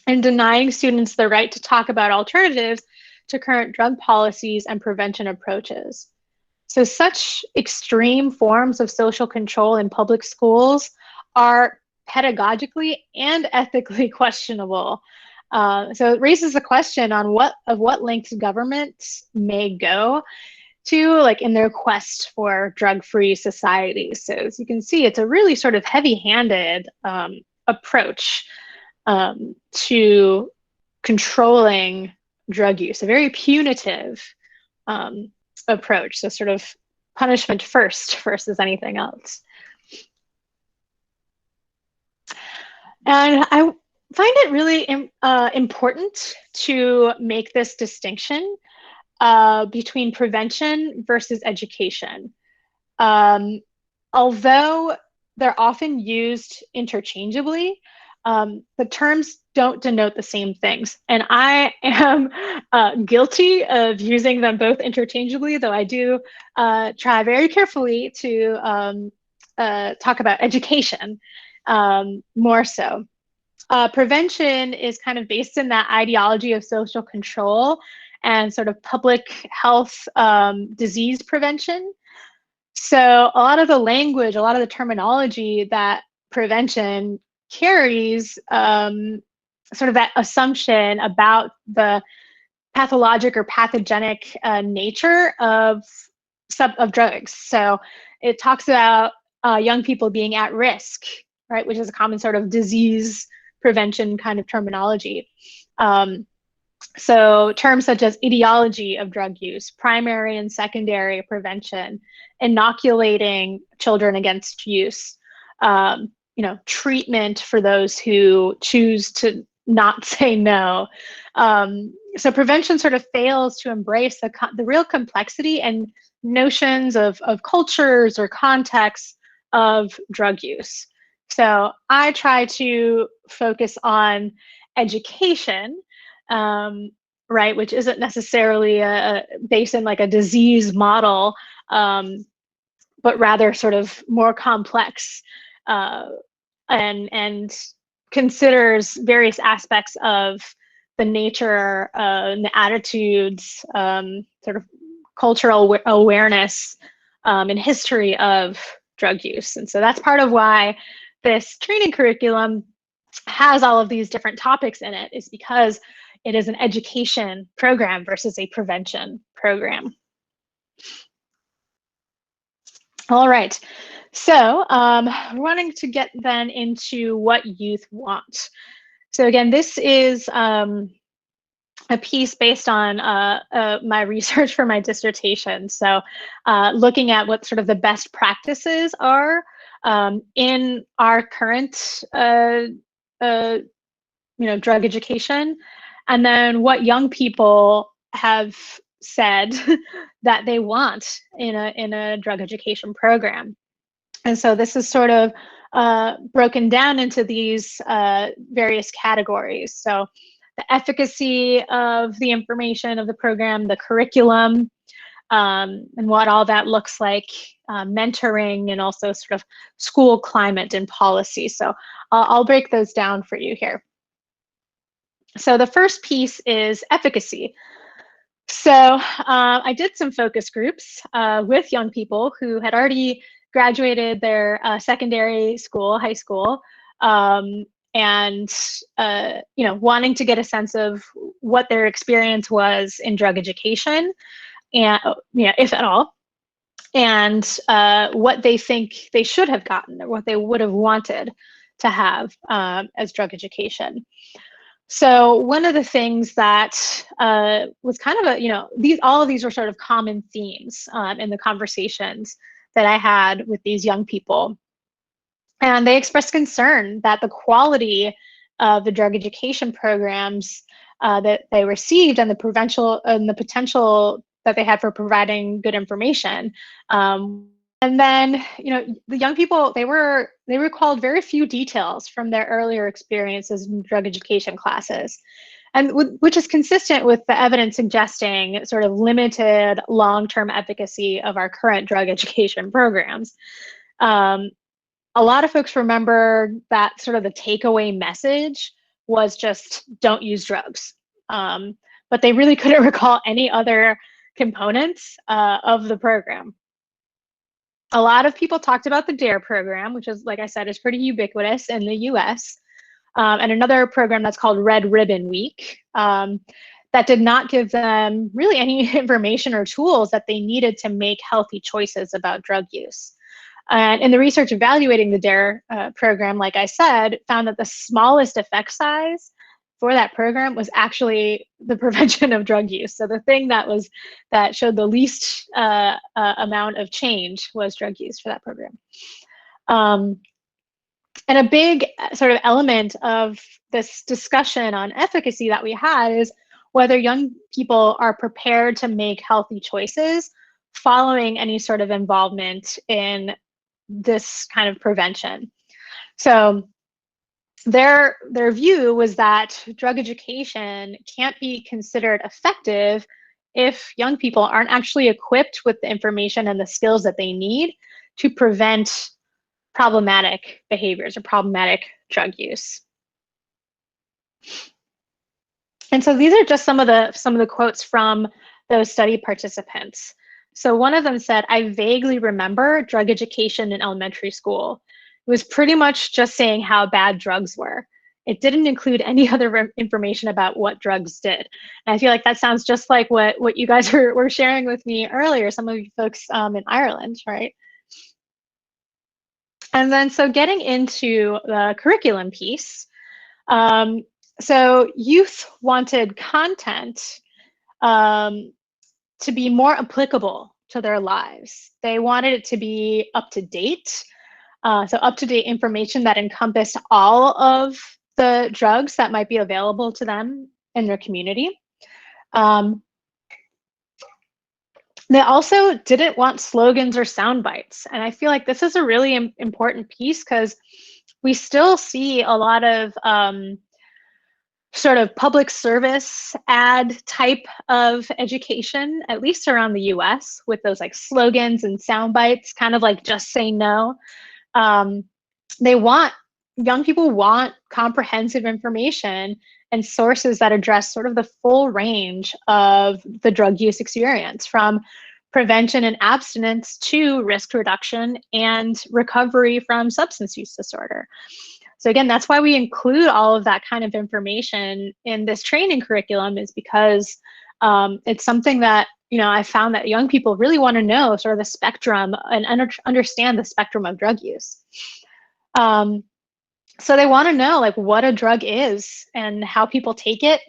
and denying students the right to talk about alternatives to current drug policies and prevention approaches. So such extreme forms of social control in public schools are pedagogically and ethically questionable. So it raises the question on what lengths governments may go to, like in their quest for drug-free societies. So as you can see, it's a really sort of heavy-handed approach to controlling drug use, a very punitive approach. So sort of punishment first versus anything else. And I find it really important to make this distinction between prevention versus education. Although they're often used interchangeably, the terms don't denote the same things. And I am guilty of using them both interchangeably, though I do try very carefully to talk about education more so. Prevention is kind of based in that ideology of social control and sort of public health disease prevention. So a lot of the language, a lot of the terminology that prevention carries sort of that assumption about the pathologic or pathogenic nature of drugs. So it talks about young people being at risk, right, which is a common sort of disease prevention kind of terminology. So terms such as etiology of drug use, primary and secondary prevention, inoculating children against use, treatment for those who choose to not say no. So prevention sort of fails to embrace the real complexity and notions of cultures or contexts of drug use. So I try to focus on education, right, which isn't necessarily based in like a disease model, but rather sort of more complex, and considers various aspects of the nature and the attitudes, sort of cultural awareness, and history of drug use. And so that's part of why this training curriculum has all of these different topics in it, is because it is an education program versus a prevention program. All right, so we're wanting to get then into what youth want. So again, this is a piece based on my research for my dissertation. So looking at what sort of the best practices are in our current drug education, and then what young people have said that they want in a drug education program. And so this is sort of broken down into these various categories. So the efficacy of the information of the program, the curriculum, and what all that looks like, mentoring, and also sort of school climate and policy. So I'll break those down for you here. So the first piece is efficacy. So I did some focus groups with young people who had already graduated their secondary school, high school, and wanting to get a sense of what their experience was in drug education, and if at all, and what they think they should have gotten or what they would have wanted to have as drug education. So one of the things that was kind of all of these were sort of common themes in the conversations that I had with these young people. And they expressed concern that the quality of the drug education programs that they received and the potential that they had for providing good information. And then, the young people, they recalled very few details from their earlier experiences in drug education classes, and which is consistent with the evidence suggesting sort of limited long-term efficacy of our current drug education programs. A lot of folks remember that sort of the takeaway message was just don't use drugs, but they really couldn't recall any other components of the program. A lot of people talked about the DARE program, which is, like I said, is pretty ubiquitous in the US, and another program that's called Red Ribbon Week that did not give them really any information or tools that they needed to make healthy choices about drug use. And in the research evaluating the DARE program, like I said, found that the smallest effect size for that program was actually the prevention of drug use. So the thing that showed the least amount of change was drug use for that program. And a big sort of element of this discussion on efficacy that we had is whether young people are prepared to make healthy choices following any sort of involvement in this kind of prevention. So their view was that drug education can't be considered effective if young people aren't actually equipped with the information and the skills that they need to prevent problematic behaviors or problematic drug use. And so these are just some of the quotes from those study participants. So one of them said, "I vaguely remember drug education in elementary school. It was pretty much just saying how bad drugs were. It didn't include any other information about what drugs did." And I feel like that sounds just like what you guys were sharing with me earlier, some of you folks in Ireland, right? And then so getting into the curriculum piece, so youth wanted content to be more applicable to their lives. They wanted it to be up to date, so up to date information that encompassed all of the drugs that might be available to them in their community. They also didn't want slogans or sound bites. And I feel like this is a really important piece because we still see a lot of sort of public service ad type of education, at least around the US, with those like slogans and sound bites, kind of like just say no. Young people want comprehensive information and sources that address sort of the full range of the drug use experience, from prevention and abstinence to risk reduction and recovery from substance use disorder. So again, that's why we include all of that kind of information in this training curriculum, is because it's something that, I found that young people really want to know sort of the spectrum and understand the spectrum of drug use. So they want to know like what a drug is and how people take it,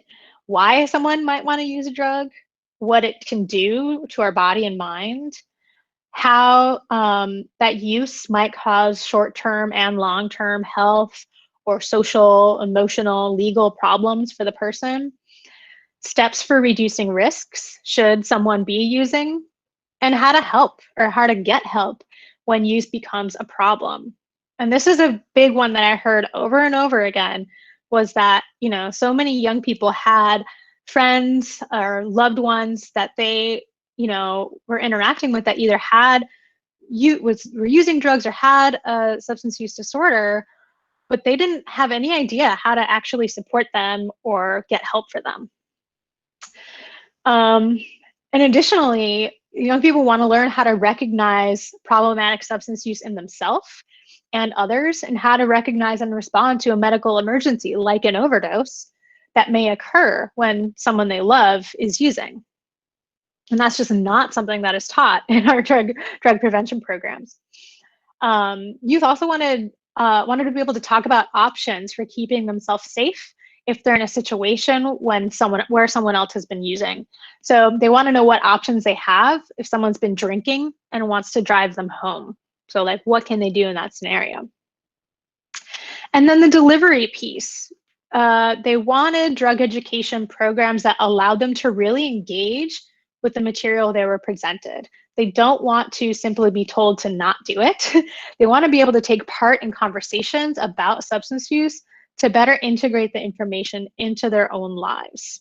why someone might want to use a drug, what it can do to our body and mind, how that use might cause short-term and long-term health or social, emotional, legal problems for the person, steps for reducing risks should someone be using, and how to help or how to get help when use becomes a problem. And this is a big one that I heard over and over again, was that, so many young people had friends or loved ones that they, were interacting with that either were using drugs or had a substance use disorder, but they didn't have any idea how to actually support them or get help for them. And additionally, young people want to learn how to recognize problematic substance use in themselves and others, and how to recognize and respond to a medical emergency like an overdose that may occur when someone they love is using. And that's just not something that is taught in our drug prevention programs. Youth also wanted to be able to talk about options for keeping themselves safe if they're in a situation where someone else has been using. So they want to know what options they have if someone's been drinking and wants to drive them home. So like, what can they do in that scenario? And then the delivery piece. They wanted drug education programs that allowed them to really engage with the material they were presented. They don't want to simply be told to not do it. They want to be able to take part in conversations about substance use to better integrate the information into their own lives.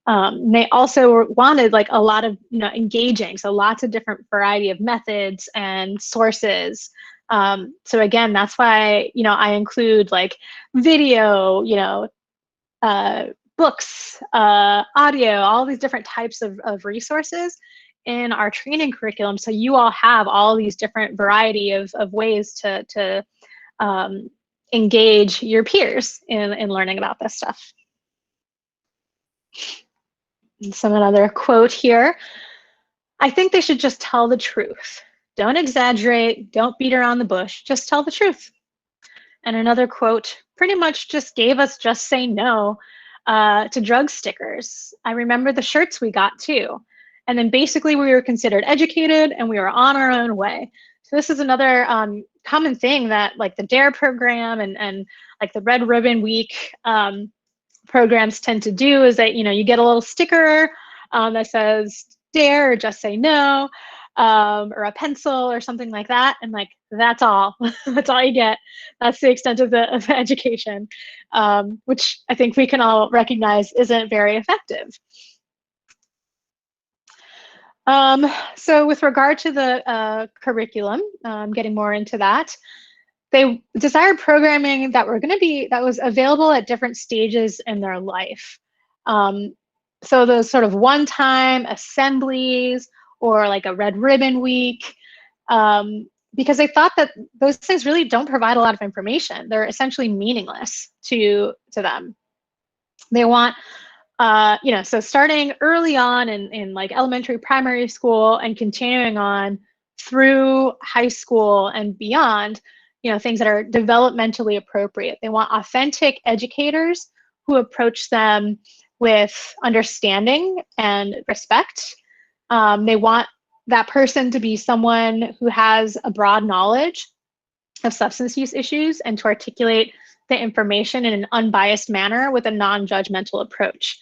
They also wanted like a lot of engaging, so lots of different variety of methods and sources. So again, that's why I include like video, books, audio, all these different types of resources in our training curriculum, so you all have all these different variety of ways to engage your peers in learning about this stuff. And another quote here. I think they should just tell the truth. Don't exaggerate, don't beat around the bush, just tell the truth. And another quote pretty much just gave us just say no to drug stickers. I remember the shirts we got too. And then basically we were considered educated and we were on our own way. So this is another common thing that like the DARE program and like the Red Ribbon Week programs tend to do, is that you get a little sticker that says DARE or just say no, or a pencil or something like that, and like that's all. That's all you get. That's the extent of the education, which I think we can all recognize isn't very effective. So with regard to the curriculum, getting more into that, they desired programming that was available at different stages in their life. So those sort of one-time assemblies or like a Red Ribbon Week, because they thought that those things really don't provide a lot of information. They're essentially meaningless to them. They want, so starting early on in like elementary, primary school and continuing on through high school and beyond, things that are developmentally appropriate. They want authentic educators who approach them with understanding and respect. They want that person to be someone who has a broad knowledge of substance use issues and to articulate the information in an unbiased manner with a non-judgmental approach.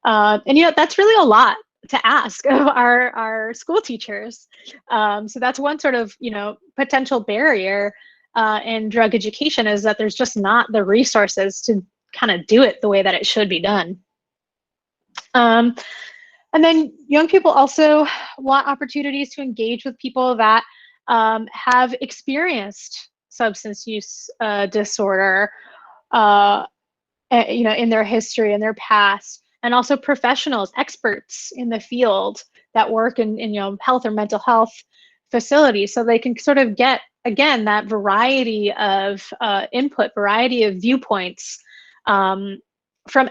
And that's really a lot to ask of our school teachers. So that's one sort of potential barrier in drug education, is that there's just not the resources to kind of do it the way that it should be done. And then young people also want opportunities to engage with people that have experienced substance use disorder, in their history, in their past, and also professionals, experts in the field that work in health or mental health facilities, so they can sort of get, again, that variety of input, variety of viewpoints from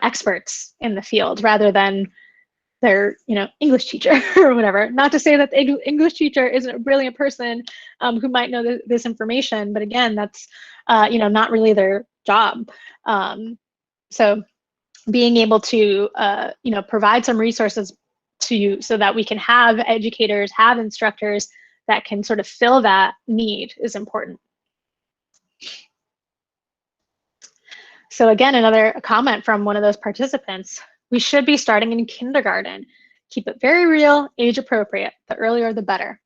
experts in the field, rather than their English teacher or whatever. Not to say that the English teacher isn't a brilliant person who might know this information, but again, that's not really their job. So being able to provide some resources to you so that we can have educators, have instructors that can sort of fill that need is important. So again, another comment from one of those participants: we should be starting in kindergarten. Keep it very real, age appropriate. The earlier, the better.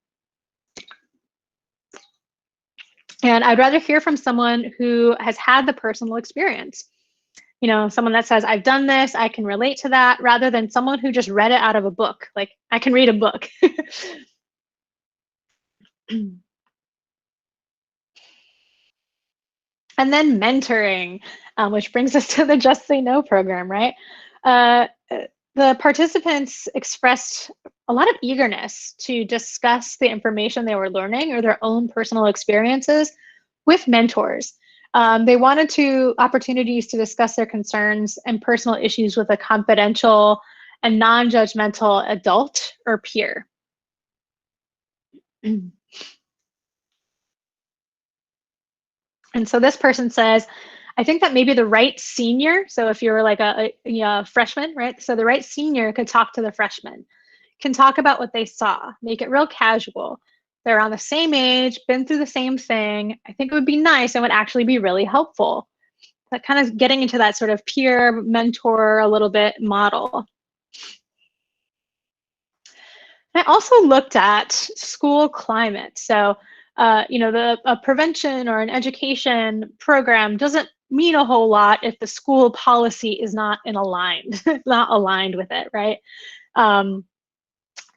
And I'd rather hear from someone who has had the personal experience. Someone that says, I've done this, I can relate to that, rather than someone who just read it out of a book. Like, I can read a book. And then mentoring, which brings us to the Just Say No program, right? The participants expressed a lot of eagerness to discuss the information they were learning or their own personal experiences with mentors. They wanted opportunities to discuss their concerns and personal issues with a confidential and non-judgmental adult or peer. And so this person says, I think that maybe the right senior, so if you're like a freshman, right? So the right senior could talk to the freshman, can talk about what they saw, make it real casual. They're around the same age, been through the same thing. I think it would be nice and would actually be really helpful. That kind of getting into that sort of peer mentor a little bit model. I also looked at school climate. So, a prevention or an education program doesn't mean a whole lot if the school policy is not not aligned with it, right?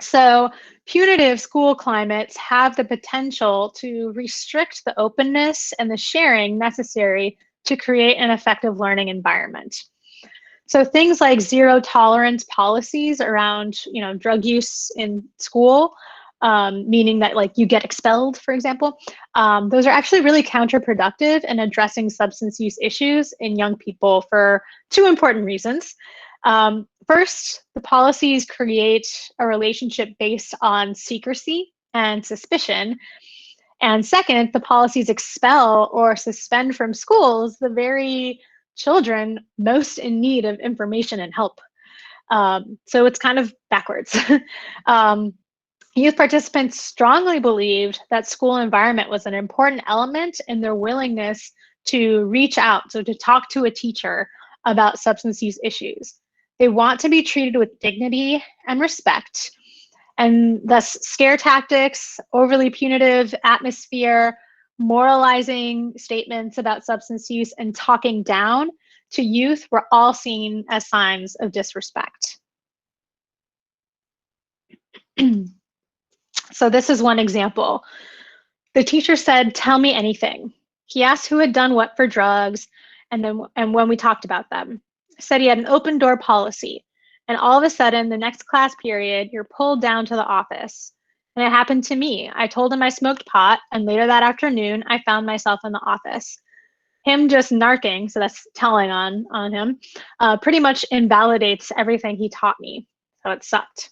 So punitive school climates have the potential to restrict the openness and the sharing necessary to create an effective learning environment. So things like zero tolerance policies around, drug use in school, meaning that like you get expelled, for example, those are actually really counterproductive in addressing substance use issues in young people for two important reasons. First, the policies create a relationship based on secrecy and suspicion. And second, the policies expel or suspend from schools the very children most in need of information and help. So it's kind of backwards. Youth participants strongly believed that school environment was an important element in their willingness to reach out, so to talk to a teacher about substance use issues. They want to be treated with dignity and respect, and thus scare tactics, overly punitive atmosphere, moralizing statements about substance use, and talking down to youth were all seen as signs of disrespect. So this is one example. The teacher said, "Tell me anything." He asked who had done what for drugs, and when we talked about them. Said he had an open door policy, and all of a sudden, the next class period, you're pulled down to the office. And it happened to me. I told him I smoked pot, and later that afternoon, I found myself in the office. Him just narking, so that's telling on him, pretty much invalidates everything he taught me. So it sucked.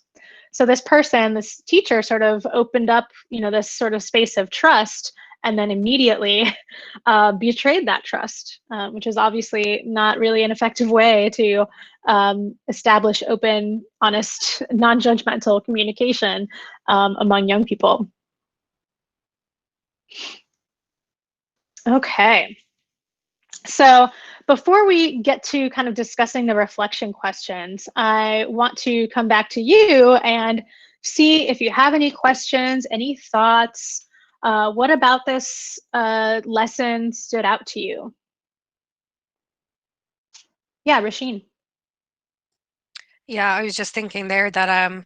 So this teacher sort of opened up, this sort of space of trust, and then immediately betrayed that trust, which is obviously not really an effective way to establish open, honest, non-judgmental communication among young people. Okay. So before we get to kind of discussing the reflection questions, I want to come back to you and see if you have any questions, any thoughts. What about this lesson stood out to you? Yeah, Rasheen. Yeah, I was just thinking there that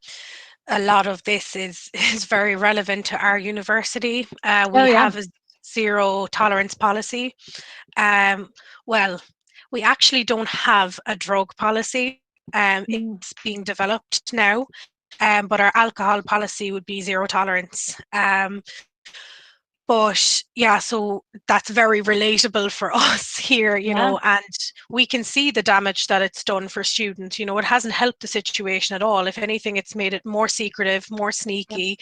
a lot of this is is very relevant to our university. Oh We yeah. have a zero tolerance policy. Um, well, we actually don't have a drug policy. It's being developed now, but our alcohol policy would be zero tolerance. But yeah, so that's very relatable for us here, you Yeah. know, and we can see the damage that it's done for students. You know, it hasn't helped the situation at all. If anything, it's made it more secretive, more Yep. sneaky.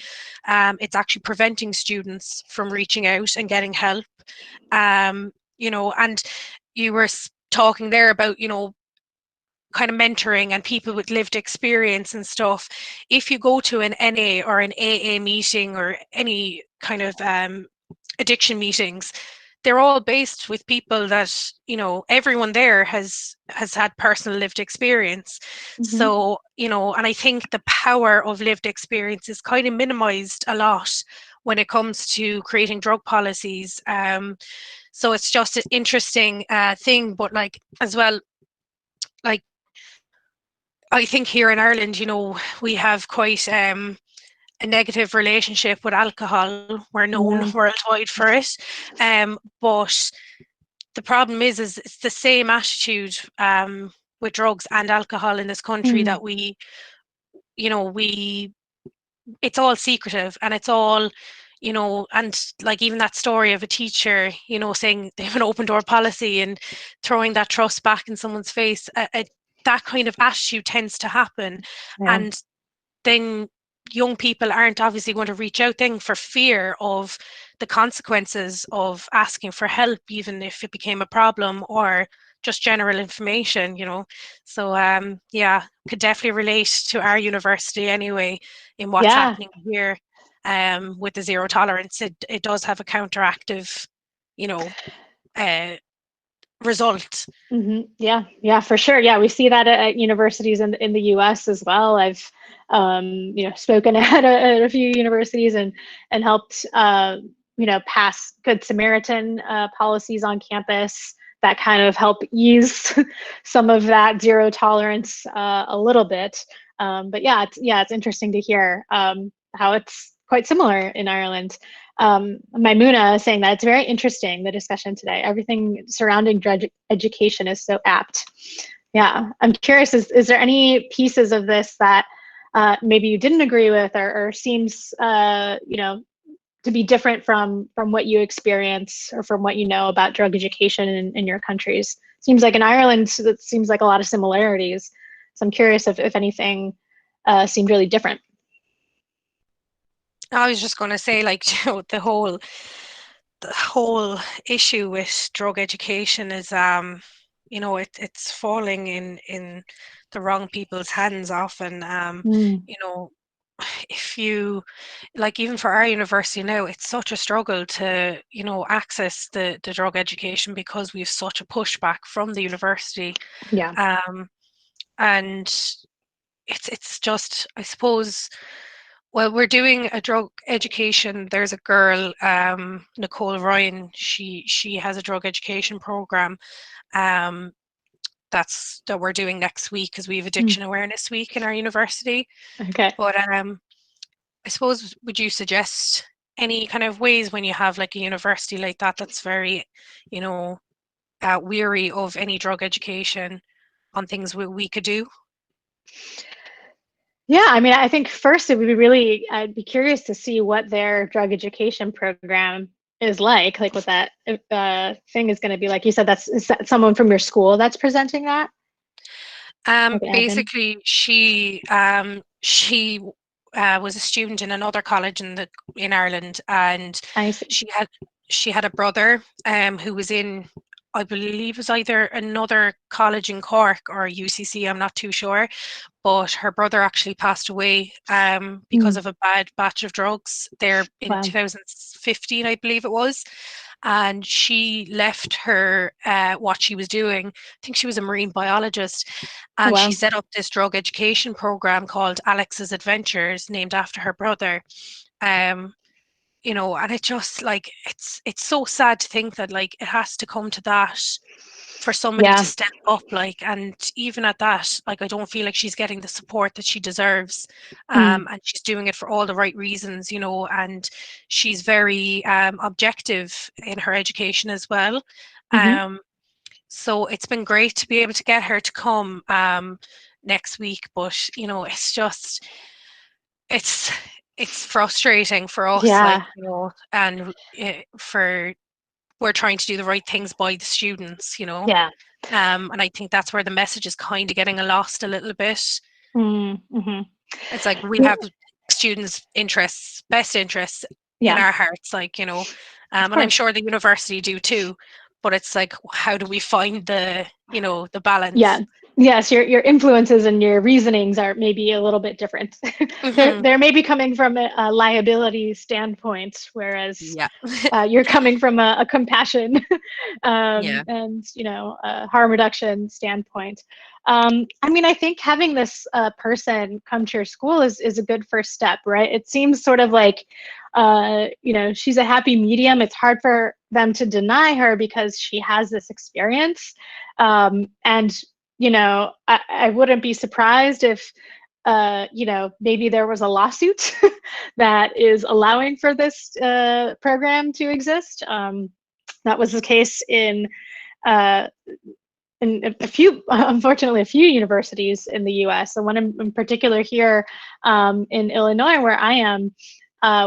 It's actually preventing students from reaching out and getting help. You know, and you were talking there about, you know, kind of mentoring and people with lived experience and stuff. If you go to an NA or an AA meeting or any kind of addiction meetings, they're all based with people that, you know, everyone there has had personal lived experience. Mhm. So, you know, and I think the power of lived experience is kind of minimized a lot when it comes to creating drug policies. So it's just an interesting thing, but like as well, like I think here in Ireland, you know, we have quite a negative relationship with alcohol. We're known Yeah. worldwide for it. But the problem is it's the same attitude with drugs and alcohol in this country Mm. that we, you know, we, it's all secretive and it's all, you know, and like even that story of a teacher, you know, saying they have an open door policy and throwing that trust back in someone's face, that kind of attitude tends to happen. Yeah. And then young people aren't obviously going to reach out then for fear of the consequences of asking for help, even if it became a problem or just general information, you know. So yeah, could definitely relate to our university anyway in what's Yeah. happening here with the zero tolerance. It does have a counteractive, you know, uh, result. Yeah, yeah, for sure. Yeah, we see that at universities in the U.S. as well. I've you know, spoken at a few universities and helped you know, pass Good Samaritan policies on campus that kind of help ease some of that zero tolerance a little bit. But yeah, it's interesting to hear how it's quite similar in Ireland. Maimuna is saying that it's very interesting, the discussion today. Everything surrounding drug education is so apt. Yeah, I'm curious, is there any pieces of this that maybe you didn't agree with or seems, you know, to be different from what you experience or from what you know about drug education in your countries? Seems like in Ireland, it seems like a lot of similarities. So I'm curious if anything seemed really different. I was just going to say, like, you know, the whole issue with drug education is, you know, it's falling in the wrong people's hands often. Mm, You know, if you like, even for our university now, it's such a struggle to, you know, access the drug education because we have such a pushback from the university. yeah. Um, and it's just, I suppose, well, we're doing a drug education. There's a girl, Nicole Ryan. She has a drug education program um, that we're doing next week because we have Mm, Addiction Awareness Week in our university. okay. But I suppose, would you suggest any kind of ways when you have like a university like that that's very, you know, weary of any drug education on things we could do? Yeah, I mean, I think first it would be really, I'd be curious to see what their drug education program is like what that thing is going to be like. You said is that someone from your school that's presenting that? Like an admin? Basically, she was a student in another college in Ireland, and I see. she had she had a brother who was in, I believe, it was either another college in Cork or UCC. I'm not too sure, but her brother actually passed away because Mm, of a bad batch of drugs there in wow. 2015, I believe it was. And she left her what she was doing. I think she was a marine biologist, Oh, and she wow. set up this drug education program called Alex's Adventures, named after her brother. Um, you know, and it just like it's so sad to think that like it has to come to that for somebody to Yeah. step up, like, and even at that, like, I don't feel like she's getting the support that she deserves, Mm. and she's doing it for all the right reasons, you know, and she's very objective in her education as well. Mm-hmm. So it's been great to be able to get her to come next week, but you know, it's just it's it's frustrating for us, like, Yeah. you know, and for we're trying to do the right things by the students, you know. Yeah. And I think that's where the message is kind of getting lost a little bit. Mm-hmm. It's like we have students' interests, best interests in Yeah. our hearts, like, you know, Of and I'm course. sure the university do too. But it's like, how do we find the, you know, the Yeah. balance? Yes, your influences and your reasonings are maybe a little bit different. Hmm. They're maybe coming from a liability standpoint, whereas Yeah. you're coming from a compassion Yeah. and a harm reduction standpoint. I mean, I think having this person come to your school is a good first step, right? It seems sort of like she's a happy medium. It's hard for them to deny her because she has this experience, and I wouldn't be surprised if maybe there was a lawsuit that is allowing for this program to exist. That was the case uh, in a few, unfortunately, a few universities in the U.S. And one in particular here in Illinois, where I am,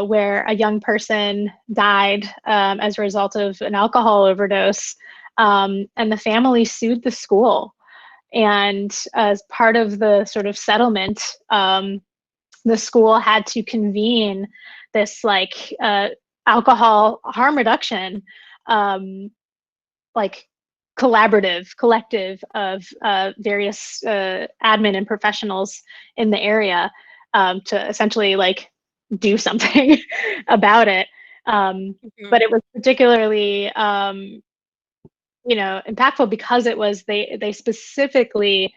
where a young person died as a result of an alcohol overdose, and the family sued the school. And as part of the sort of settlement, the school had to convene this like alcohol harm reduction like collective of various admin and professionals in the area to essentially like do something about it. Mhm. But it was particularly impactful because it was they specifically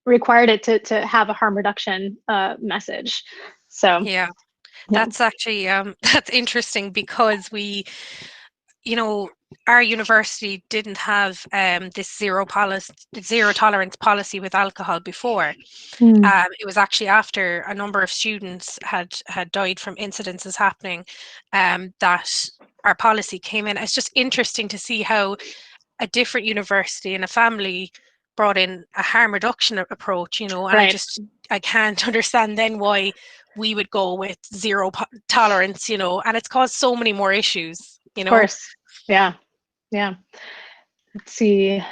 required it to have a harm reduction message. So Yeah. yeah. That's actually that's interesting because we, you know, our university didn't have this zero tolerance policy with alcohol before. Mm. It was actually after a number of students had died from incidences happening that our policy came in. It's just interesting to see how a different university and a family brought in a harm reduction approach, you know, and Right. I can't understand then why we would go with zero tolerance, you know, and it's caused so many more issues, you Of know. course. Yeah. Yeah. Let's see.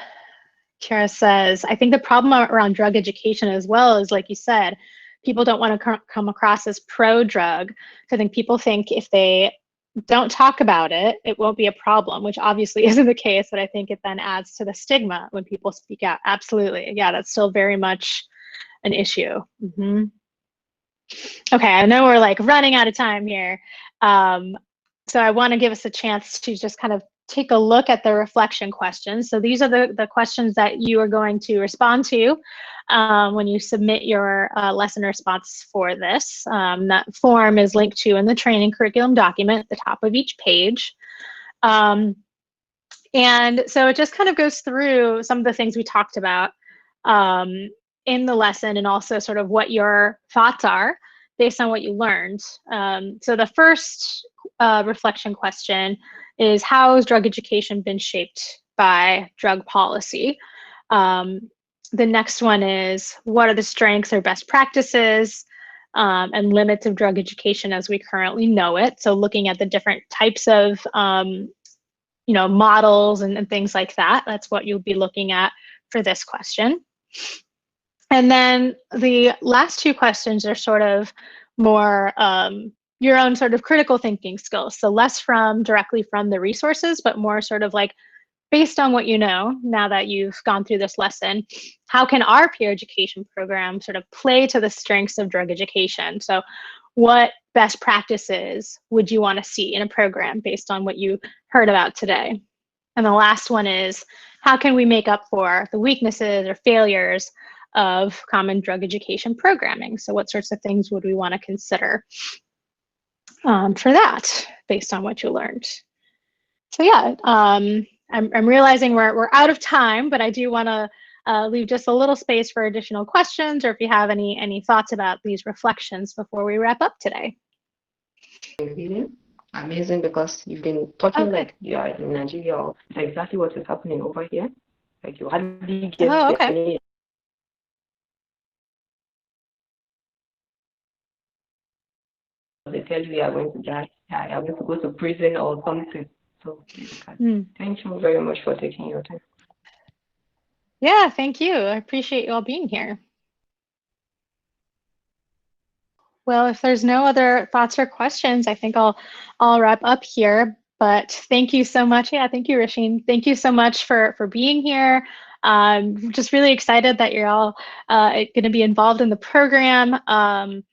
Kara says, I think the problem around drug education as well is, like you said, people don't want to come across as pro-drug. So I think people think if they don't talk about it, it won't be a problem, which obviously isn't the case, but I think it then adds to the stigma when people speak out. Absolutely. Yeah, that's still very much an issue. Mm-hmm. Okay, I know we're like running out of time here. So I want to give us a chance to just kind of take a look at the reflection questions. So these are the questions that you are going to respond to when you submit your lesson response for this. That form is linked to in the training curriculum document at the top of each page. And so it just kind of goes through some of the things we talked about in the lesson and also sort of what your thoughts are based on what you learned. So the first reflection question is, how has drug education been shaped by drug policy? The next one is, what are the strengths or best practices and limits of drug education as we currently know it? So looking at the different types of models and things like that. That's what you'll be looking at for this question. And then the last two questions are sort of more your own sort of critical thinking skills. So less directly from the resources, but more sort of like based on what you know now that you've gone through this lesson, how can our peer education program sort of play to the strengths of drug education? So what best practices would you want to see in a program based on what you heard about today? And the last one is, how can we make up for the weaknesses or failures of common drug education programming? So what sorts of things would we want to consider? for that based on what you learned. So yeah, I'm realizing we're out of time, but I do want to leave just a little space for additional questions, or if you have any thoughts about these reflections before we wrap up today. Amazing, because you've been talking like you are in Nigeria, exactly what is happening over here. Like you hardly get any. They tell you are going to die, you are going to go to prison or something. So thank you very much for taking your time. Yeah, thank you. I appreciate you all being here. Well, if there's no other thoughts or questions, I think I'll wrap up here. But thank you so much. Yeah, thank you, Rasheen. Thank you so much for being here. Just really excited that you're all going to be involved in the program. And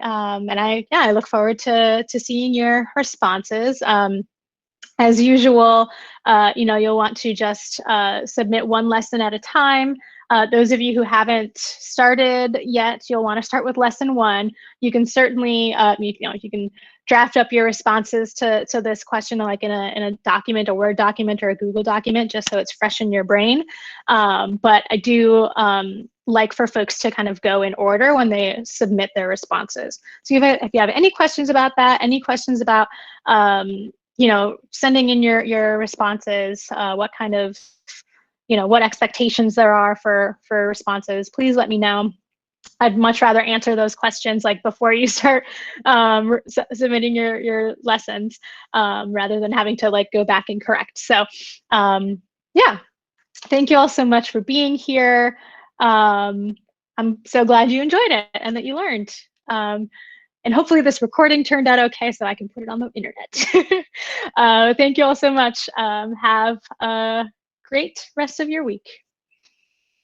I look forward to seeing your responses. As usual, you'll want to just submit one lesson at a time. Those of you who haven't started yet, you'll want to start with lesson 1. You can certainly, you can draft up your responses to this question like in a document, a Word document or a Google document, just so it's fresh in your brain. But I do like for folks to kind of go in order when they submit their responses. So if you have any questions about that, any questions about sending in your responses, what kind of, what expectations there are for responses, please let me know. I'd much rather answer those questions like before you start submitting your lessons, rather than having to like go back and correct. So yeah, thank you all so much for being here. I'm so glad you enjoyed it and that you learned. And hopefully this recording turned out okay so I can put it on the internet. Thank you all so much. Have a great rest of your week.